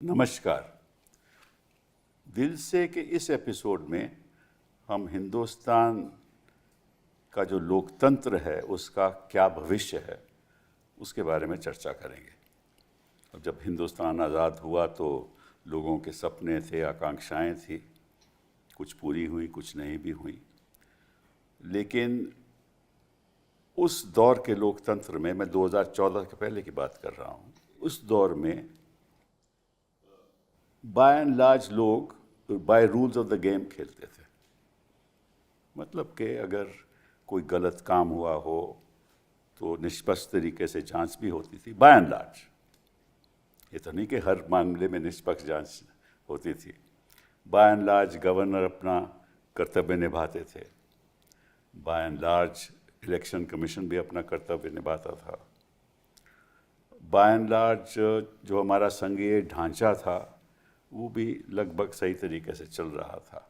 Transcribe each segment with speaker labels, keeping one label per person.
Speaker 1: नमस्कार। दिल से के इस एपिसोड में हम हिंदुस्तान का जो लोकतंत्र है उसका क्या भविष्य है उसके बारे में चर्चा करेंगे। अब जब हिंदुस्तान आज़ाद हुआ तो लोगों के सपने थे, आकांक्षाएं थी, कुछ पूरी हुई, कुछ नहीं भी हुई। लेकिन उस दौर के लोकतंत्र में, मैं 2014 के पहले की बात कर रहा हूँ, उस दौर में बाय एंड लार्ज लोग by rules of the game खेलते थे। मतलब कि अगर कोई गलत काम हुआ हो तो निष्पक्ष तरीके से जांच भी होती थी, बाय एंड लार्ज। ये तो नहीं कि हर मामले में निष्पक्ष जांच होती थी। बाय एंड लार्ज गवर्नर अपना कर्तव्य निभाते थे। By and large election commission भी अपना कर्तव्य निभाता था। बाय एंड लार्ज जो हमारा संघीय ढांचा था वो भी लगभग सही तरीके से चल रहा था,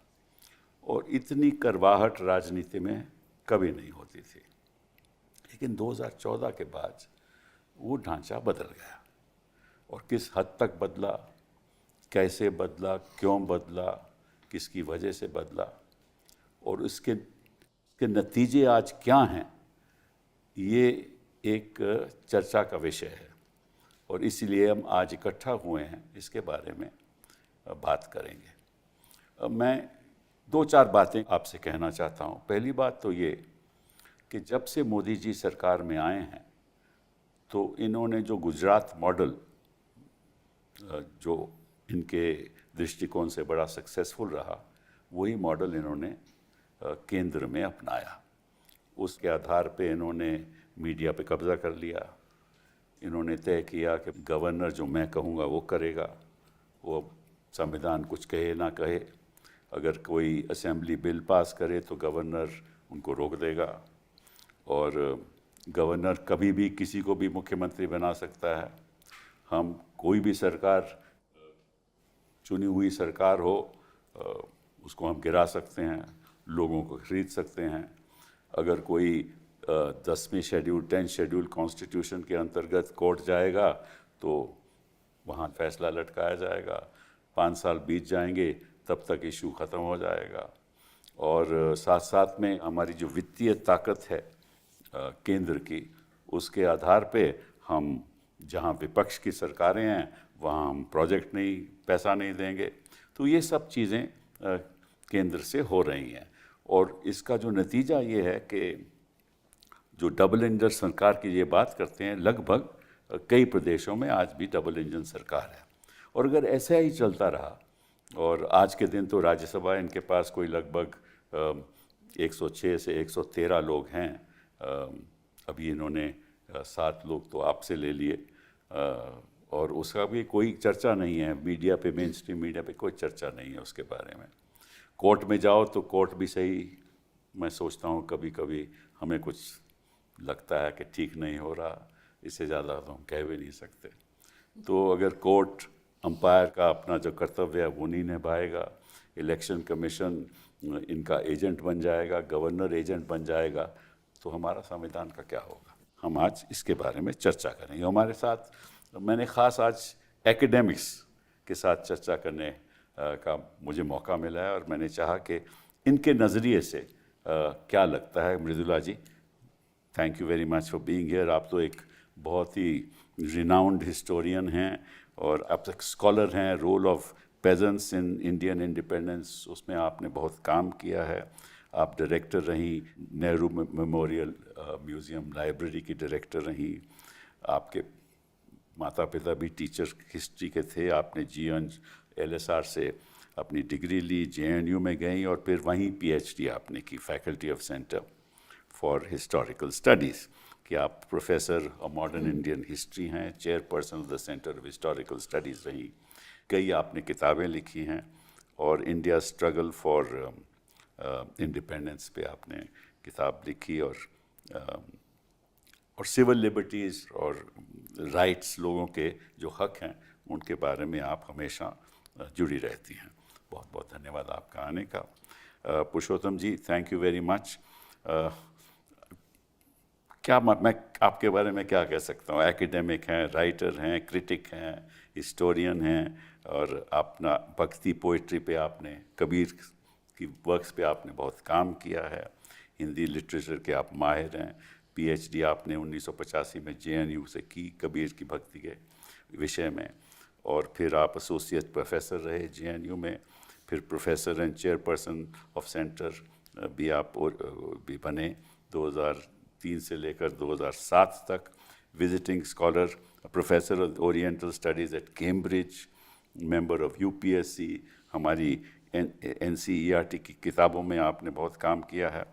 Speaker 1: और इतनी करवाहट राजनीति में कभी नहीं होती थी। लेकिन 2014 के बाद वो ढांचा बदल गया, और किस हद तक बदला, कैसे बदला, क्यों बदला, किसकी वजह से बदला, और उसके नतीजे आज क्या हैं, ये एक चर्चा का विषय है। और इसलिए हम आज इकट्ठा हुए हैं, इसके बारे में बात करेंगे। अब मैं दो चार बातें आपसे कहना चाहता हूँ। पहली बात तो ये कि जब से मोदी जी सरकार में आए हैं तो इन्होंने जो गुजरात मॉडल, जो इनके दृष्टिकोण से बड़ा सक्सेसफुल रहा, वही मॉडल इन्होंने केंद्र में अपनाया। उसके आधार पे इन्होंने मीडिया पे कब्जा कर लिया। इन्होंने तय किया कि गवर्नर जो मैं कहूँगा वो करेगा। वो संविधान कुछ कहे ना कहे, अगर कोई असेंबली बिल पास करे तो गवर्नर उनको रोक देगा, और गवर्नर कभी भी किसी को भी मुख्यमंत्री बना सकता है। हम कोई भी सरकार, चुनी हुई सरकार हो, उसको हम गिरा सकते हैं, लोगों को खरीद सकते हैं। अगर कोई 10वीं शेड्यूल, 10th शेड्यूल कॉन्स्टिट्यूशन के अंतर्गत कोर्ट जाएगा तो वहाँ फैसला लटकाया जाएगा। 5 साल बीत जाएंगे तब तक इशू ख़त्म हो जाएगा। और साथ साथ में हमारी जो वित्तीय ताकत है केंद्र की, उसके आधार पे हम जहाँ विपक्ष की सरकारें हैं वहाँ हम प्रोजेक्ट नहीं, पैसा नहीं देंगे। तो ये सब चीज़ें केंद्र से हो रही हैं, और इसका जो नतीजा ये है कि जो डबल इंजन सरकार की ये बात करते हैं, लगभग कई प्रदेशों में आज भी डबल इंजन सरकार है। और अगर ऐसा ही चलता रहा, और आज के दिन तो राज्यसभा इनके पास कोई लगभग 106 से 113 लोग हैं। अभी इन्होंने 7 लोग तो आपसे ले लिए, और उसका भी कोई चर्चा नहीं है मीडिया पे, मेन स्ट्रीम मीडिया पे कोई चर्चा नहीं है उसके बारे में। कोर्ट में जाओ तो कोर्ट भी सही, मैं सोचता हूँ कभी कभी हमें कुछ लगता है कि ठीक नहीं हो रहा, इससे ज़्यादा तो हम कह भी नहीं सकते। तो अगर कोर्ट अंपायर का अपना जो कर्तव्य है वो नहीं निभाएगा, इलेक्शन कमीशन इनका एजेंट बन जाएगा, गवर्नर एजेंट बन जाएगा, तो हमारा संविधान का क्या होगा। हम आज इसके बारे में चर्चा करेंगे। हमारे साथ मैंने ख़ास आज एकेडमिक्स के साथ चर्चा करने का मुझे मौका मिला है, और मैंने चाहा कि इनके नज़रिए से क्या लगता है। Mridula ji, thank you very much for being here. आप तो एक बहुत ही रिनाउंड हिस्टोरियन हैं, और आप एक स्कॉलर हैं। Role of pageants in Indian independence, उसमें आपने बहुत काम किया है। आप डायरेक्टर रहीं, नेहरू मेमोरियल म्यूज़ियम लाइब्रेरी की डायरेक्टर रहीं। आपके माता पिता भी टीचर हिस्ट्री के थे। आपने GNLSR से अपनी डिग्री ली, JNU में गई, और फिर वहीं PhD आपने की, faculty of centre for historical studies, कि आप professor of modern Indian history हैं, chairperson of the centre of historical studies रही। कई आपने किताबें लिखी हैं, और इंडिया स्ट्रगल फॉर इंडिपेंडेंस पे आपने किताब लिखी, और सिविल लिबर्टीज़ और राइट्स, लोगों के जो हक हैं उनके बारे में आप हमेशा जुड़ी रहती हैं। बहुत बहुत धन्यवाद आपका आने का। पुरुषोत्तम जी, थैंक यू वेरी मच। क्या मैं आपके बारे में क्या कह सकता हूँ? एकेडमिक हैं, राइटर हैं, क्रिटिक हैं, हिस्टोरियन हैं और अपना भक्ति पोइट्री पे आपने, कबीर की वर्क्स पे आपने बहुत काम किया है। हिंदी लिटरेचर के आप माहिर हैं। पीएचडी आपने 1985 में जेएनयू से की कबीर की भक्ति के विषय में, और फिर आप एसोसिएट प्रोफेसर रहे जेएनयू में, फिर professor and chairperson of centre भी आप भी बने 2003 से लेकर 2007 तक। Visiting scholar, professor of oriental studies eight Cambridge, member of UPSC. हमारी एनसीईआरटी की किताबों में आपने बहुत काम किया है।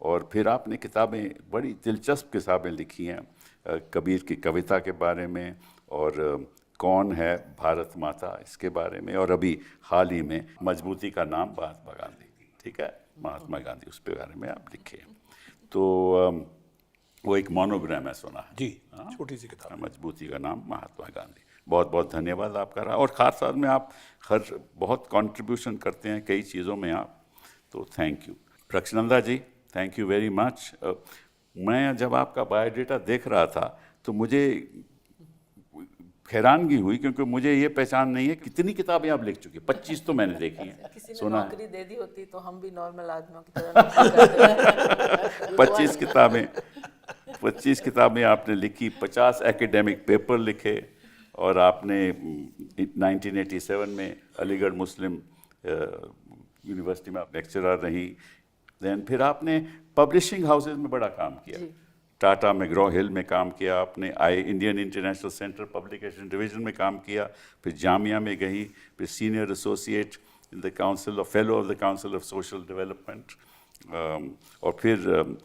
Speaker 1: और फिर आपने किताबें, बड़ी दिलचस्प किताबें लिखी हैं कबीर की कविता के बारे में, और कौन है भारत माता इसके बारे में, और अभी हाल ही में मजबूती का नाम महात्मा गांधी, ठीक है, महात्मा गांधी, उस पे बारे में आप लिखे। तो वो एक मोनोग्राम है, सुना है
Speaker 2: जी, छोटी सी किताब,
Speaker 1: मजबूती का नाम महात्मा गांधी। बहुत बहुत धन्यवाद आपका रहा, और ख़ास तौर में आप हर बहुत कंट्रीब्यूशन करते हैं कई चीज़ों में आप, तो thank you. Rakshananda ji, thank you very much. मैं जब आपका बायोडाटा देख रहा था तो मुझे हैरानगी हुई, क्योंकि मुझे ये पहचान नहीं है कितनी किताबें आप लिख चुके। 25 तो मैंने देखी हैं,
Speaker 3: किसी ने
Speaker 1: सुना
Speaker 3: नौकरी दे दी होती तो हम भी नॉर्मल आदमियों की तरह नौकरी करते।
Speaker 1: 25 किताबें आपने लिखी, 50 एकेडमिक पेपर लिखे, और आपने 1987 में अलीगढ़ मुस्लिम यूनिवर्सिटी में आप लेक्चरर रही। देन फिर आपने पब्लिशिंग हाउसेज में बड़ा काम किया। टाटा मैग्रॉ हिल में काम किया आपने, Indian international centre publication division में काम किया, फिर जामिया में गई, फिर senior associate in the council of fellow of the council of social development, और फिर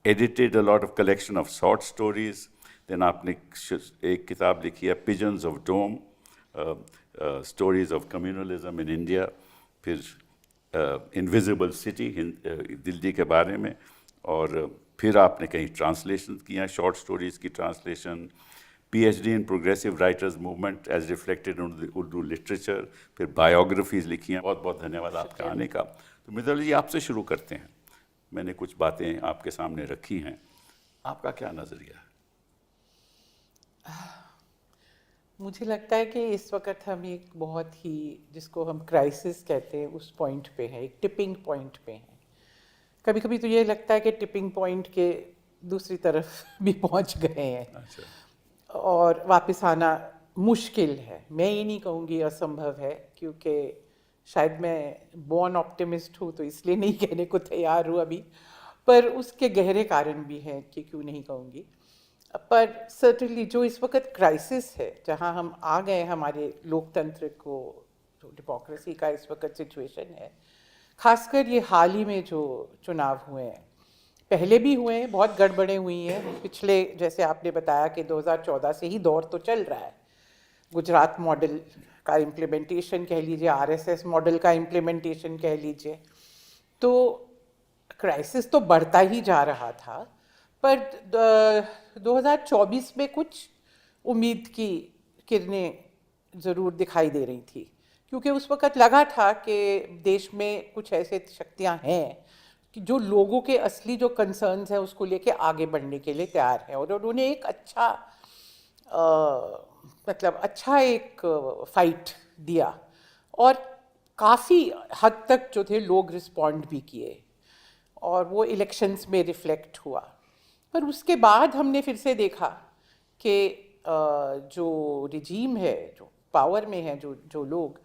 Speaker 1: edited a lot of collection of short stories. Then आपने एक किताब लिखी है pigeons of dome, stories of communalism in India, फिर इनविजिबल सिटी दिल्ली के बारे में, और फिर आपने कहीं ट्रांसलेशन किया, शॉर्ट स्टोरीज़ की translation, PhD in progressive writers movement as reflected in Urdu literature, फिर बायोग्राफीज़ लिखी हैं। बहुत बहुत धन्यवाद आपका आने का। तो मित्तल जी, आपसे शुरू करते हैं। मैंने कुछ बातें आपके सामने रखी हैं, आपका क्या नज़रिया है?
Speaker 4: मुझे लगता है कि इस वक्त हम एक बहुत ही, जिसको हम क्राइसिस कहते हैं, उस पॉइंट पे हैं, एक टिपिंग पॉइंट पे हैं। कभी कभी तो ये लगता है कि टिपिंग पॉइंट के दूसरी तरफ भी पहुंच गए हैं।
Speaker 1: अच्छा।
Speaker 4: और वापस आना मुश्किल है। मैं ये नहीं कहूँगी असंभव है, क्योंकि शायद मैं बॉर्न ऑप्टिमिस्ट हूँ, तो इसलिए नहीं कहने को तैयार हूँ अभी, पर उसके गहरे कारण भी हैं कि क्यों नहीं कहूँगी। पर सर्टनली जो इस वक्त क्राइसिस है, जहाँ हम आ गए हमारे लोकतंत्र को, जो डेमोक्रेसी का इस वक्त सिचुएशन है, खासकर ये हाल ही में जो चुनाव हुए हैं, पहले भी हुए हैं, बहुत गड़बड़ें हुई हैं पिछले, जैसे आपने बताया कि 2014 से ही दौर तो चल रहा है। गुजरात मॉडल का इम्प्लीमेंटेशन कह लीजिए, आरएसएस मॉडल का इम्प्लीमेंटेशन कह लीजिए, तो क्राइसिस तो बढ़ता ही जा रहा था। पर 2024 में कुछ उम्मीद की किरणें ज़रूर दिखाई दे रही थी, क्योंकि उस वक़्त लगा था कि देश में कुछ ऐसे शक्तियां हैं कि जो लोगों के असली जो कंसर्न्स हैं उसको लेके आगे बढ़ने के लिए तैयार हैं, और उन्होंने एक अच्छा मतलब अच्छा एक फाइट दिया, और काफ़ी हद तक जो थे लोग रिस्पॉन्ड भी किए, और वो इलेक्शंस में रिफ्लेक्ट हुआ। पर उसके बाद हमने फिर से देखा कि जो रिजीम है, जो पावर में है, जो लोग,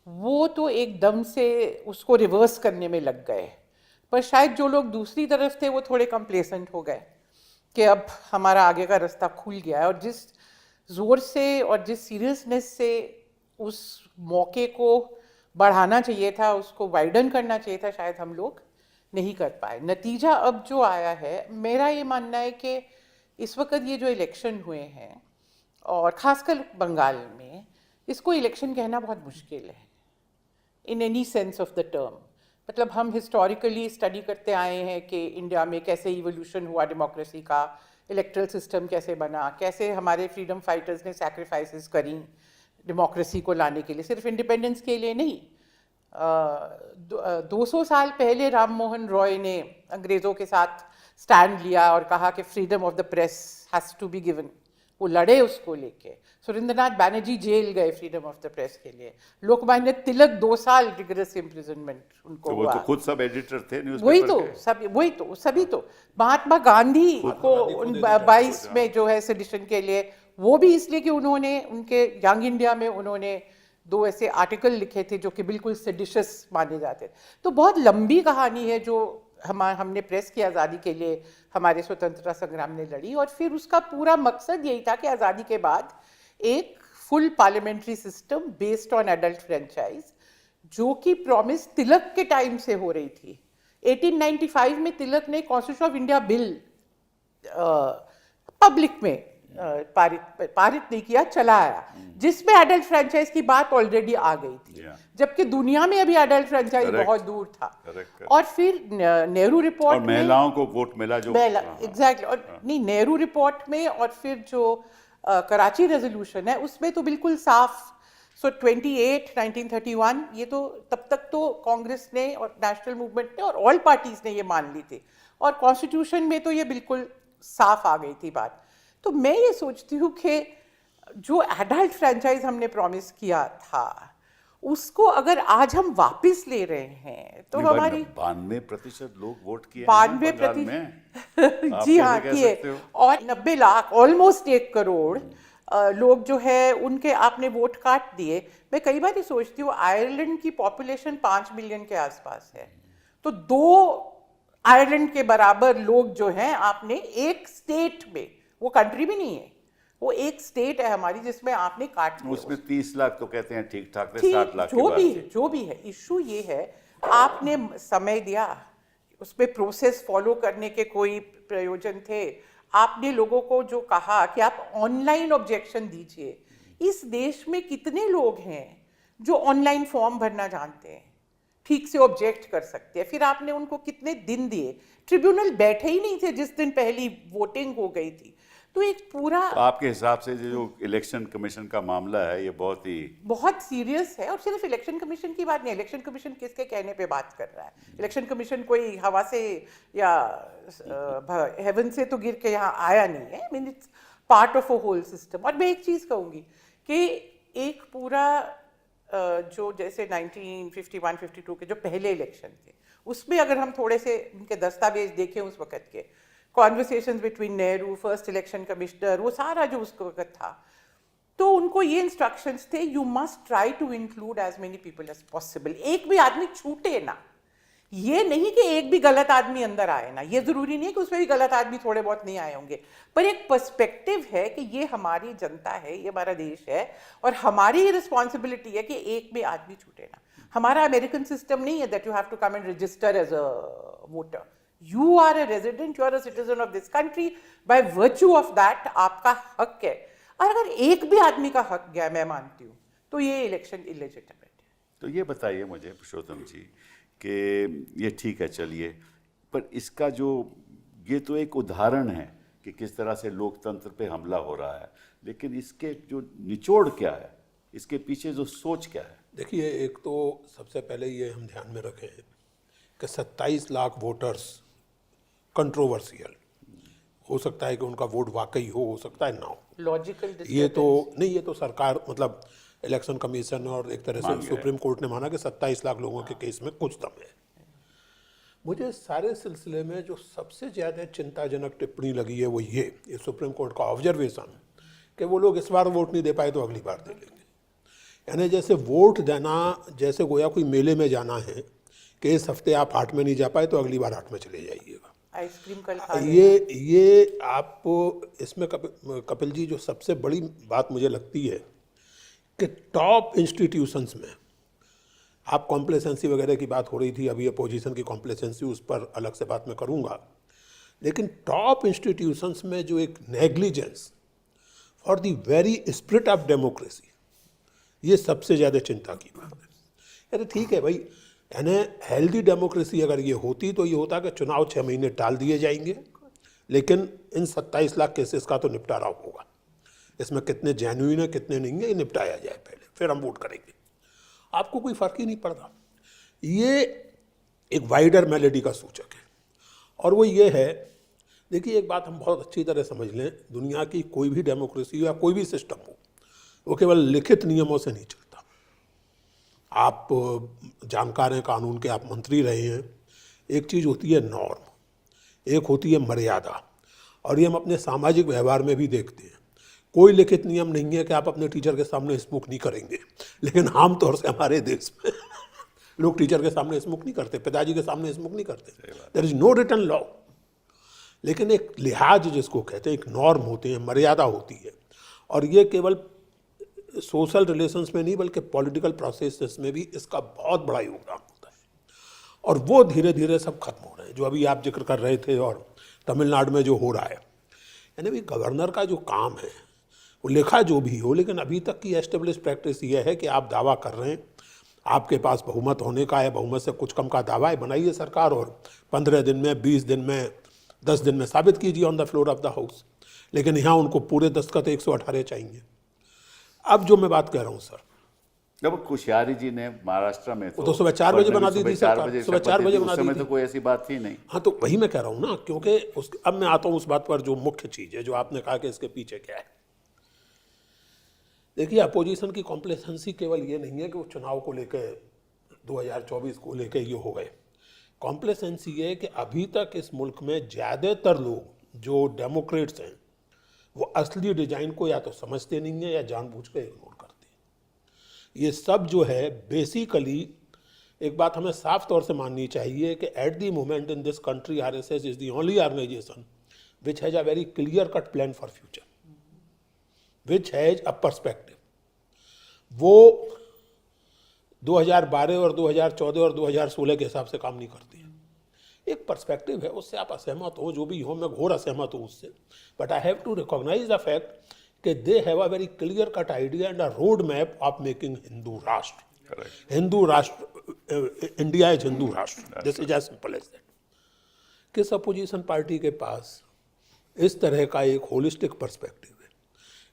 Speaker 4: वो तो एकदम से उसको रिवर्स करने में लग गए। पर शायद जो लोग दूसरी तरफ थे वो थोड़े कंप्लेसेंट हो गए कि अब हमारा आगे का रास्ता खुल गया है, और जिस ज़ोर से और जिस सीरियसनेस से उस मौके को बढ़ाना चाहिए था, उसको वाइडन करना चाहिए था, शायद हम लोग नहीं कर पाए। नतीजा अब जो आया है, मेरा ये मानना है कि इस वक्त ये जो इलेक्शन हुए हैं, और ख़ासकर बंगाल में, इसको इलेक्शन कहना बहुत मुश्किल है in any sense of the term. मतलब हम हिस्टोरिकली स्टडी करते आए हैं कि इंडिया में कैसे इवोल्यूशन हुआ डेमोक्रेसी का, इलेक्ट्रल सिस्टम कैसे बना, कैसे हमारे फ्रीडम फाइटर्स ने सैक्रिफाइसेस करी डेमोक्रेसी को लाने के लिए, सिर्फ इंडिपेंडेंस के लिए नहीं। 200 साल पहले राम मोहन रॉय ने अंग्रेज़ों के साथ स्टैंड लिया और कहा कि freedom of the press has to be given, वो लड़े उसको लेके। सुरेंद्रनाथ बैनर्जी जेल गए फ्रीडम ऑफ द प्रेस के लिए, लोकमान्य तिलक 2 साल रिगरस इम्प्रिजनमेंट उनको
Speaker 1: तो वो
Speaker 4: हुआ।
Speaker 1: तो खुद सब एडिटर थे
Speaker 4: वही तो सभी तो महात्मा गांधी को 22 में जो है सेडिशन के लिए, वो भी इसलिए कि उन्होंने उनके यंग इंडिया में उन्होंने 2 ऐसे आर्टिकल लिखे थे जो कि बिल्कुल सेडिशस माने जाते थे। तो बहुत लंबी कहानी है जो हमने प्रेस की आज़ादी के लिए हमारे स्वतंत्रता संग्राम ने लड़ी, और फिर उसका पूरा मकसद यही था कि आज़ादी के बाद एक full parliamentary system based on adult franchise, जो कि प्रॉमिस तिलक के टाइम से हो रही थी। 1895 में तिलक ने constitution of India bill public में पारित नहीं किया, चला आया, जिसमें एडल्ट फ्रेंचाइज की बात ऑलरेडी आ गई थी, जबकि दुनिया में अभी एडल्ट फ्रेंचाइज बहुत दूर था। और फिर नेहरू रिपोर्ट में
Speaker 1: महिलाओं को वोट मिला जो
Speaker 4: एग्जैक्टली, और नहीं, नेहरू रिपोर्ट में और फिर जो कराची रेजोल्यूशन है उसमें तो बिल्कुल साफ। सो 28 1931, ये तो तब तक तो कांग्रेस ने और नेशनल मूवमेंट ने और ऑल पार्टीज ने ये मान ली थी, और कॉन्स्टिट्यूशन में तो ये बिल्कुल साफ आ गई थी बात। तो मैं ये सोचती हूँ कि जो एडल्ट फ्रेंचाइज हमने प्रॉमिस किया था उसको अगर आज हम वापस ले रहे हैं तो हमारी
Speaker 1: 92% लोग वोट किए
Speaker 4: 92% जी हाँ किए, और 90 लाख ऑलमोस्ट 1 करोड़ लोग जो है उनके आपने वोट काट दिए। मैं कई बार ये सोचती हूँ आयरलैंड की पॉपुलेशन 5 मिलियन के आसपास है, तो 2 आयरलैंड के बराबर लोग जो हैं आपने एक स्टेट में, वो कंट्री भी नहीं है, वो एक स्टेट है हमारी जिसमें आपने काट दिया।
Speaker 1: उसमें 30 लाख तो कहते हैं ठीक ठाक थे, 60 लाख
Speaker 4: जो भी है इशू ये है, आपने समय दिया, उसमें प्रोसेस फॉलो करने के कोई प्रयोजन थे, आपने लोगों को जो कहा कि आप ऑनलाइन ऑब्जेक्शन दीजिए। इस देश में कितने लोग हैं जो ऑनलाइन फॉर्म भरना जानते हैं, ठीक से ऑब्जेक्ट कर सकते हैं? फिर आपने उनको कितने दिन दिए? ट्रिब्यूनल बैठे ही नहीं थे जिस दिन पहली वोटिंग हो गई थी। तो एक पूरा
Speaker 1: तो आपके हिसाब से जो इलेक्शन कमीशन का मामला है ये बहुत
Speaker 4: सीरियस है। और सिर्फ इलेक्शन कमीशन की बात नहीं, इलेक्शन कमीशन किसके कहने पे बात कर रहा है? इलेक्शन कमीशन कोई हवा से या हेवन से तो गिर के यहाँ आया नहीं है। I mean it's part of a whole system. और मैं एक चीज़ कहूँगी कि एक पूरा जो जैसे 1951-52 के जो पहले इलेक्शन थे, उसमें अगर हम थोड़े से उनके दस्तावेज देखें उस वक़्त के, conversations between Nehru, first election commissioner, वो सारा जो उस वक्त था, तो उनको ये इंस्ट्रक्शंस थे, you must try to include as many people as possible. एक भी आदमी छूटे ना, ये नहीं कि एक भी गलत आदमी अंदर आए ना, ये जरूरी नहीं है कि उसमें भी गलत आदमी थोड़े बहुत नहीं आए होंगे, पर एक पर्सपेक्टिव है कि ये हमारी जनता है, ये हमारा देश है, और हमारी ये रिस्पॉन्सिबिलिटी है कि एक भी आदमी छूटे ना। हमारा अमेरिकन सिस्टम नहीं है that you have to come and register as a voter. You are a resident, you are a citizen of this country. By virtue of that, आपका हक है। और अगर एक भी आदमी का हक गया, मैं मानती हूँ, तो ये इलेक्शन इलेजिटिमेट है।
Speaker 1: तो ये बताइए मुझे पुरुषोत्तम जी कि ये ठीक है, चलिए, पर इसका जो ये तो एक उदाहरण है कि किस तरह से लोकतंत्र पे हमला हो रहा है, लेकिन इसके जो निचोड़ क्या है, इसके पीछे जो सोच क्या है?
Speaker 2: देखिए, एक तो सबसे पहले ये हम ध्यान में रखें कि 27 लाख वोटर्स कंट्रोवर्शियल हो सकता है कि उनका वोट वाकई हो सकता है ना हो।
Speaker 4: लॉजिकल
Speaker 2: ये तो नहीं, ये तो सरकार मतलब इलेक्शन कमीशन और एक तरह से सुप्रीम कोर्ट ने माना कि 27 लाख लोगों के केस में कुछ दम है। मुझे सारे सिलसिले में जो सबसे ज़्यादा चिंताजनक टिप्पणी लगी है वो ये सुप्रीम कोर्ट का ऑब्जर्वेशन कि वो लोग इस बार वोट नहीं दे पाए तो अगली बार दे लेंगे। यानी जैसे वोट देना जैसे गोया कोई मेले में जाना है कि इस हफ्ते आप हाट में नहीं जा पाए तो अगली बार हाट में चले जाइएगा।
Speaker 4: आइसक्रीम कल खा
Speaker 2: ये आप इसमें कपिल जी जो सबसे बड़ी बात मुझे लगती है कि टॉप इंस्टीट्यूशंस में आप कॉम्प्लेसेंसी वगैरह की बात हो रही थी, अभी अपोजिशन की कॉम्प्लेसेंसी उस पर अलग से बात मैं करूँगा, लेकिन टॉप इंस्टीट्यूशंस में जो एक negligence for the very spirit of democracy, ये सबसे ज़्यादा चिंता की बात है। अरे ठीक है भाई, यानी हेल्दी डेमोक्रेसी अगर ये होती तो ये होता कि चुनाव 6 महीने टाल दिए जाएंगे, लेकिन इन 27 लाख केसेस का तो निपटारा होगा। इसमें कितने जेन्युइन है कितने नहीं है ये निपटाया जाए पहले, फिर हम वोट करेंगे। आपको कोई फ़र्क ही नहीं पड़ता। ये एक वाइडर मेलेडी का सूचक है, और वो ये है, देखिए एक बात हम बहुत अच्छी तरह समझ लें, दुनिया की कोई भी डेमोक्रेसी या कोई भी सिस्टम हो, वो केवल लिखित नियमों से नहीं चलता। आप जानकार हैं, कानून के आप मंत्री रहे हैं। एक चीज़ होती है नॉर्म, एक होती है मर्यादा, और ये हम अपने सामाजिक व्यवहार में भी देखते हैं। कोई लिखित नियम नहीं है कि आप अपने टीचर के सामने स्मोक नहीं करेंगे, लेकिन आमतौर से हमारे देश में लोग टीचर के सामने स्मोक नहीं करते, पिताजी के सामने स्मोक नहीं करते। There is no written law. लेकिन एक लिहाज जिसको कहते हैं, एक नॉर्म होती है, मर्यादा होती है, और ये केवल सोशल रिलेशंस में नहीं बल्कि पॉलिटिकल प्रोसेसेस में भी इसका बहुत बड़ा योगदान होता है। और वो धीरे धीरे सब खत्म हो रहे हैं, जो अभी आप जिक्र कर रहे थे, और तमिलनाडु में जो हो रहा है। यानी भी गवर्नर का जो काम है, वो लिखा जो भी हो, लेकिन अभी तक की एस्टेब्लिश प्रैक्टिस ये है कि आप दावा कर रहे हैं, आपके पास बहुमत होने का है, बहुमत से कुछ कम का दावा है, बनाइए सरकार और 15 दिन में, 20 दिन में, 10 दिन में साबित कीजिए on the floor of the house. लेकिन यहाँ उनको पूरे दस्तखत 118 चाहिए। अब जो मैं बात कह रहा हूँ सर,
Speaker 1: जब कुशियारी जी ने महाराष्ट्र में
Speaker 2: वो तो सुबह 4 बजे बना दी थी सरकार, सुबह 4 बजे बना
Speaker 1: उस
Speaker 2: दी
Speaker 1: समय
Speaker 2: थी।
Speaker 1: तो कोई ऐसी बात थी नहीं।
Speaker 2: हाँ, तो वही मैं कह रहा हूँ ना, क्योंकि अब मैं आता हूँ उस बात पर जो मुख्य चीज़ है, जो आपने कहा कि इसके पीछे क्या है। देखिए, अपोजिशन की कॉम्प्लेसेंसी केवल ये नहीं है कि वो चुनाव को लेकर 2024 को लेकर ये हो गए। कॉम्प्लेसेंसी ये है कि अभी तक इस मुल्क में ज़्यादातर लोग जो डेमोक्रेट्स हैं, वो असली डिजाइन को या तो समझते नहीं है या जानबूझ कर इग्नोर करते हैं। ये सब जो है बेसिकली, एक बात हमें साफ तौर से माननी चाहिए कि at the moment in this country RSS is the only organisation which has a very clear cut plan for future, which has a perspective. वो 2012 और 2014 और 2016 के हिसाब से काम नहीं करती है। एक पर्सपेक्टिव है, उससे आप असहमत हो, जो भी हो, मैं घोर असहमत हूँ उससे, but I have to recognise the fact कि they have a very clear cut idea and a road map of making Hindu Rashtra. Hindu Rashtra, India is Hindu Rashtra, this is as simple as that. किस अपोजिशन पार्टी के पास इस तरह का एक होलिस्टिक पर्सपेक्टिव है?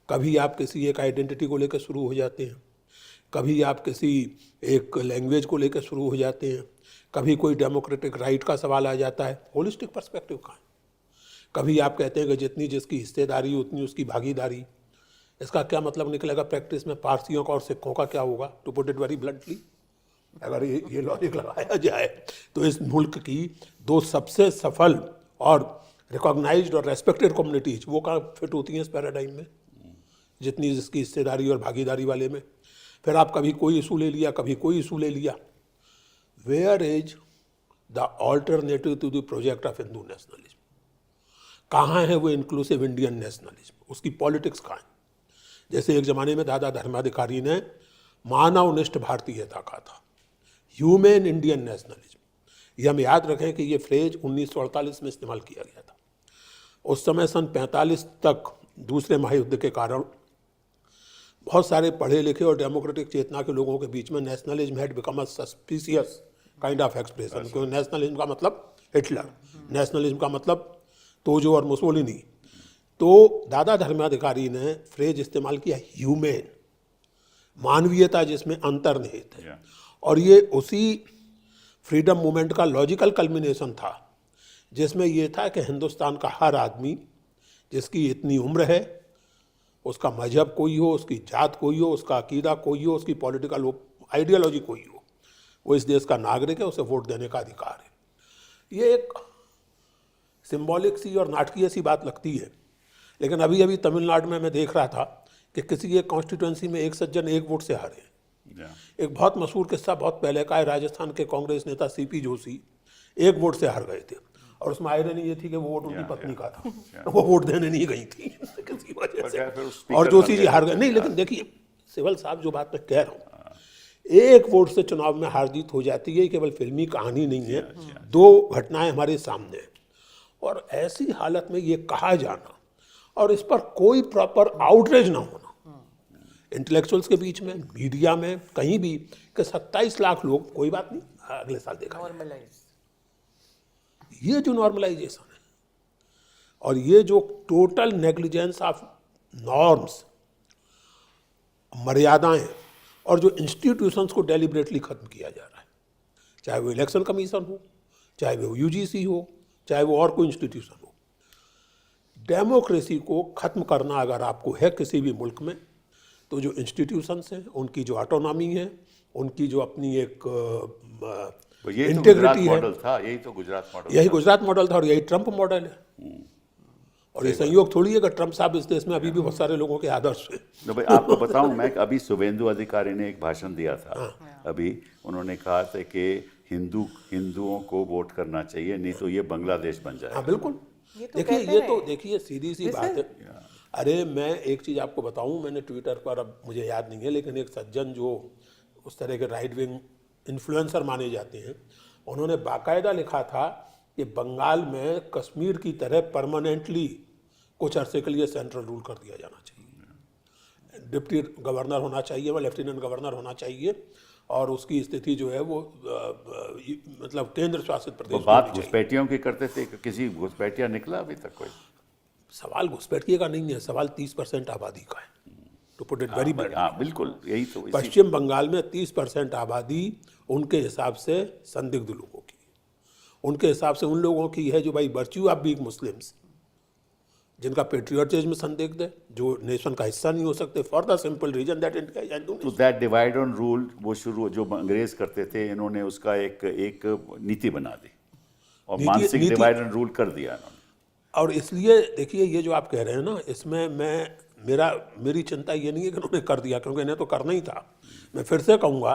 Speaker 2: कभी आप किसी एक आइडेंटिटी को लेकर शुरू हो जाते हैं, कभी आप किसी एक लैंग्वेज को लेकर शुरू हो जाते हैं, कभी कोई डेमोक्रेटिक राइट का सवाल आ जाता है। होलिस्टिक पर्सपेक्टिव कहाँ है? कभी आप कहते हैं कि जितनी जिसकी हिस्सेदारी उतनी उसकी भागीदारी। इसका क्या मतलब निकलेगा प्रैक्टिस में? पारसियों का और सिखों का क्या होगा? To put it very bluntly, अगर ये लॉजिक लगाया जाए तो इस मुल्क की 2 सबसे सफल और रिकॉग्नाइज्ड और रेस्पेक्टेड कम्युनिटीज, वो कहाँ फिट होती हैं इस पैराडाइम में, जितनी जिसकी हिस्सेदारी और भागीदारी वाले में? फिर आप कभी कोई इशू ले लिया, कभी कोई इशू ले लिया। Where is the alternative to the project of Hindu nationalism? कहाँ है वो इंक्लूसिव इंडियन नेशनलिज्म? उसकी पॉलिटिक्स कहाँ है? जैसे एक ज़माने में दादा धर्माधिकारी ने मानवनिष्ठ भारतीयता कहा था, ह्यूमन इंडियन नेशनलिज्म। ये हम याद रखें कि ये फ्रेज 1948 में इस्तेमाल किया गया था। उस समय सन 45 तक दूसरे महायुद्ध के कारण बहुत सारे पढ़े लिखे और डेमोक्रेटिक चेतना के लोगों के बीच में nationalism had become a suspicious kind of expression. क्योंकि नेशनलिज्म का मतलब हिटलर, नेशनलिज्म का मतलब तोजो और मुसोलिनी। तो दादा धर्माधिकारी ने फ्रेज इस्तेमाल किया ह्यूमन, मानवीयता जिसमें अंतर्निहित है। और ये उसी फ्रीडम मूवमेंट का लॉजिकल कल्मिनेशन था, जिसमें ये था कि हिंदुस्तान का हर आदमी जिसकी इतनी उम्र है, उसका मजहब कोई हो, उसकी जात कोई हो, उसका अकीदा कोई हो, उसकी पॉलिटिकल आइडियोलॉजी कोई हो, वो इस देश का नागरिक है, उसे वोट देने का अधिकार है। ये एक सिंबॉलिक सी और नाटकीय सी बात लगती है, लेकिन अभी अभी तमिलनाडु में मैं देख रहा था कि किसी एक कॉन्स्टिट्यूंसी में एक सज्जन 1 वोट से हारे। एक बहुत मशहूर किस्सा बहुत पहले का है, राजस्थान के कांग्रेस नेता CP जोशी 1 वोट से हार गए थे, और उसमें आयरनी ये थी कि वो वोट उनकी पत्नी का था, वो वोट देने नहीं गई थी किसी वजह से, और जोशी जी हार गए। नहीं, लेकिन देखिए सिवल साहब, जो बात मैं कह रहा हूँ, 1 वोट से चुनाव में हार जीत हो जाती है, केवल फिल्मी कहानी नहीं है। 2 घटनाएं हमारे सामने हैं, और ऐसी हालत में ये कहा जाना और इस पर कोई प्रॉपर आउटरीच ना होना इंटेलेक्चुअल्स के बीच में, मीडिया में, कहीं भी, कि 27 लाख लोग, कोई बात नहीं, अगले साल देखा
Speaker 3: नॉर्मलाइज।
Speaker 2: ये जो नॉर्मलाइजेशन है और ये जो टोटल नेग्लिजेंस ऑफ नॉर्म्स, मर्यादाएं, और जो इंस्टीट्यूशंस को डेलिबरेटली खत्म किया जा रहा है, चाहे वो इलेक्शन कमीशन हो, चाहे वो UGC हो, चाहे वो और कोई इंस्टीट्यूशन हो। डेमोक्रेसी को खत्म करना अगर आपको है किसी भी मुल्क में, तो जो इंस्टीट्यूशंस हैं, उनकी जो ऑटोनॉमी है, उनकी जो अपनी एक
Speaker 1: यही तो गुजरात
Speaker 2: इंटीग्रिटी है,
Speaker 1: मॉडल था, यही तो गुजरात मॉडल
Speaker 2: यही
Speaker 1: था।
Speaker 2: गुजरात मॉडल था और यही ट्रंप मॉडल है। और ये संयोग थोड़ी है कि ट्रंप साहब इस देश में अभी भी बहुत सारे लोगों के आदर्श हैं।
Speaker 1: तो भाई आपको बताऊं, मैं अभी शुभेंदु अधिकारी ने एक भाषण दिया था, अभी उन्होंने कहा था कि हिंदुओं को वोट करना चाहिए, नहीं तो ये बांग्लादेश बन जाएगा।
Speaker 2: हाँ बिल्कुल।
Speaker 3: ये तो
Speaker 2: देखिए
Speaker 3: कहते
Speaker 2: ये
Speaker 3: रहे।
Speaker 2: तो देखिए सीधी सी बात है। अरे मैं एक चीज़ आपको बताऊं, मैंने ट्विटर पर, अब मुझे याद नहीं है, लेकिन एक सज्जन जो उस तरह के राइट विंग इन्फ्लुएंसर माने जाते हैं, उन्होंने बाकायदा लिखा था कि बंगाल में कश्मीर की तरह परमानेंटली कुछ अरसे के लिए सेंट्रल रूल कर दिया जाना चाहिए, डिप्टी गवर्नर होना चाहिए, वह लेफ्टिनेंट गवर्नर होना चाहिए, और उसकी स्थिति जो है वो मतलब केंद्र शासित प्रदेश
Speaker 1: वो
Speaker 2: में
Speaker 1: बात
Speaker 2: होनी चाहिए।
Speaker 1: घुसपैठियों की करते थे, किसी घुसपैठिया निकला अभी तक कोई?
Speaker 2: सवाल घुसपैठिए का नहीं है, सवाल 30% आबादी का है, to put it very bad.
Speaker 1: हाँ बिल्कुल, यही तो
Speaker 2: पश्चिम बंगाल में 30% आबादी उनके हिसाब से संदिग्ध लोगों की, उनके हिसाब से उन लोगों की है जो भाई वर्च्यू ऑफ बीइंग मुस्लिम्स, जिनका पेट्रियोटिज्म संदिग्ध है, जो नेशन का हिस्सा नहीं हो सकते, for the simple reason that India is Hindu.
Speaker 1: तो दैट डिवाइड एंड रूल वो शुरू जो अंग्रेज करते थे, इन्होंने उसका एक नीति बना दी और मानसिक डिवाइड एंड रूल कर दिया इन्होंने।
Speaker 2: और इसलिए देखिए ये जो आप कह रहे हैं ना, इसमें मेरी चिंता ये नहीं है कि उन्होंने कर दिया, क्योंकि इन्हें तो करना ही था। मैं फिर से कहूँगा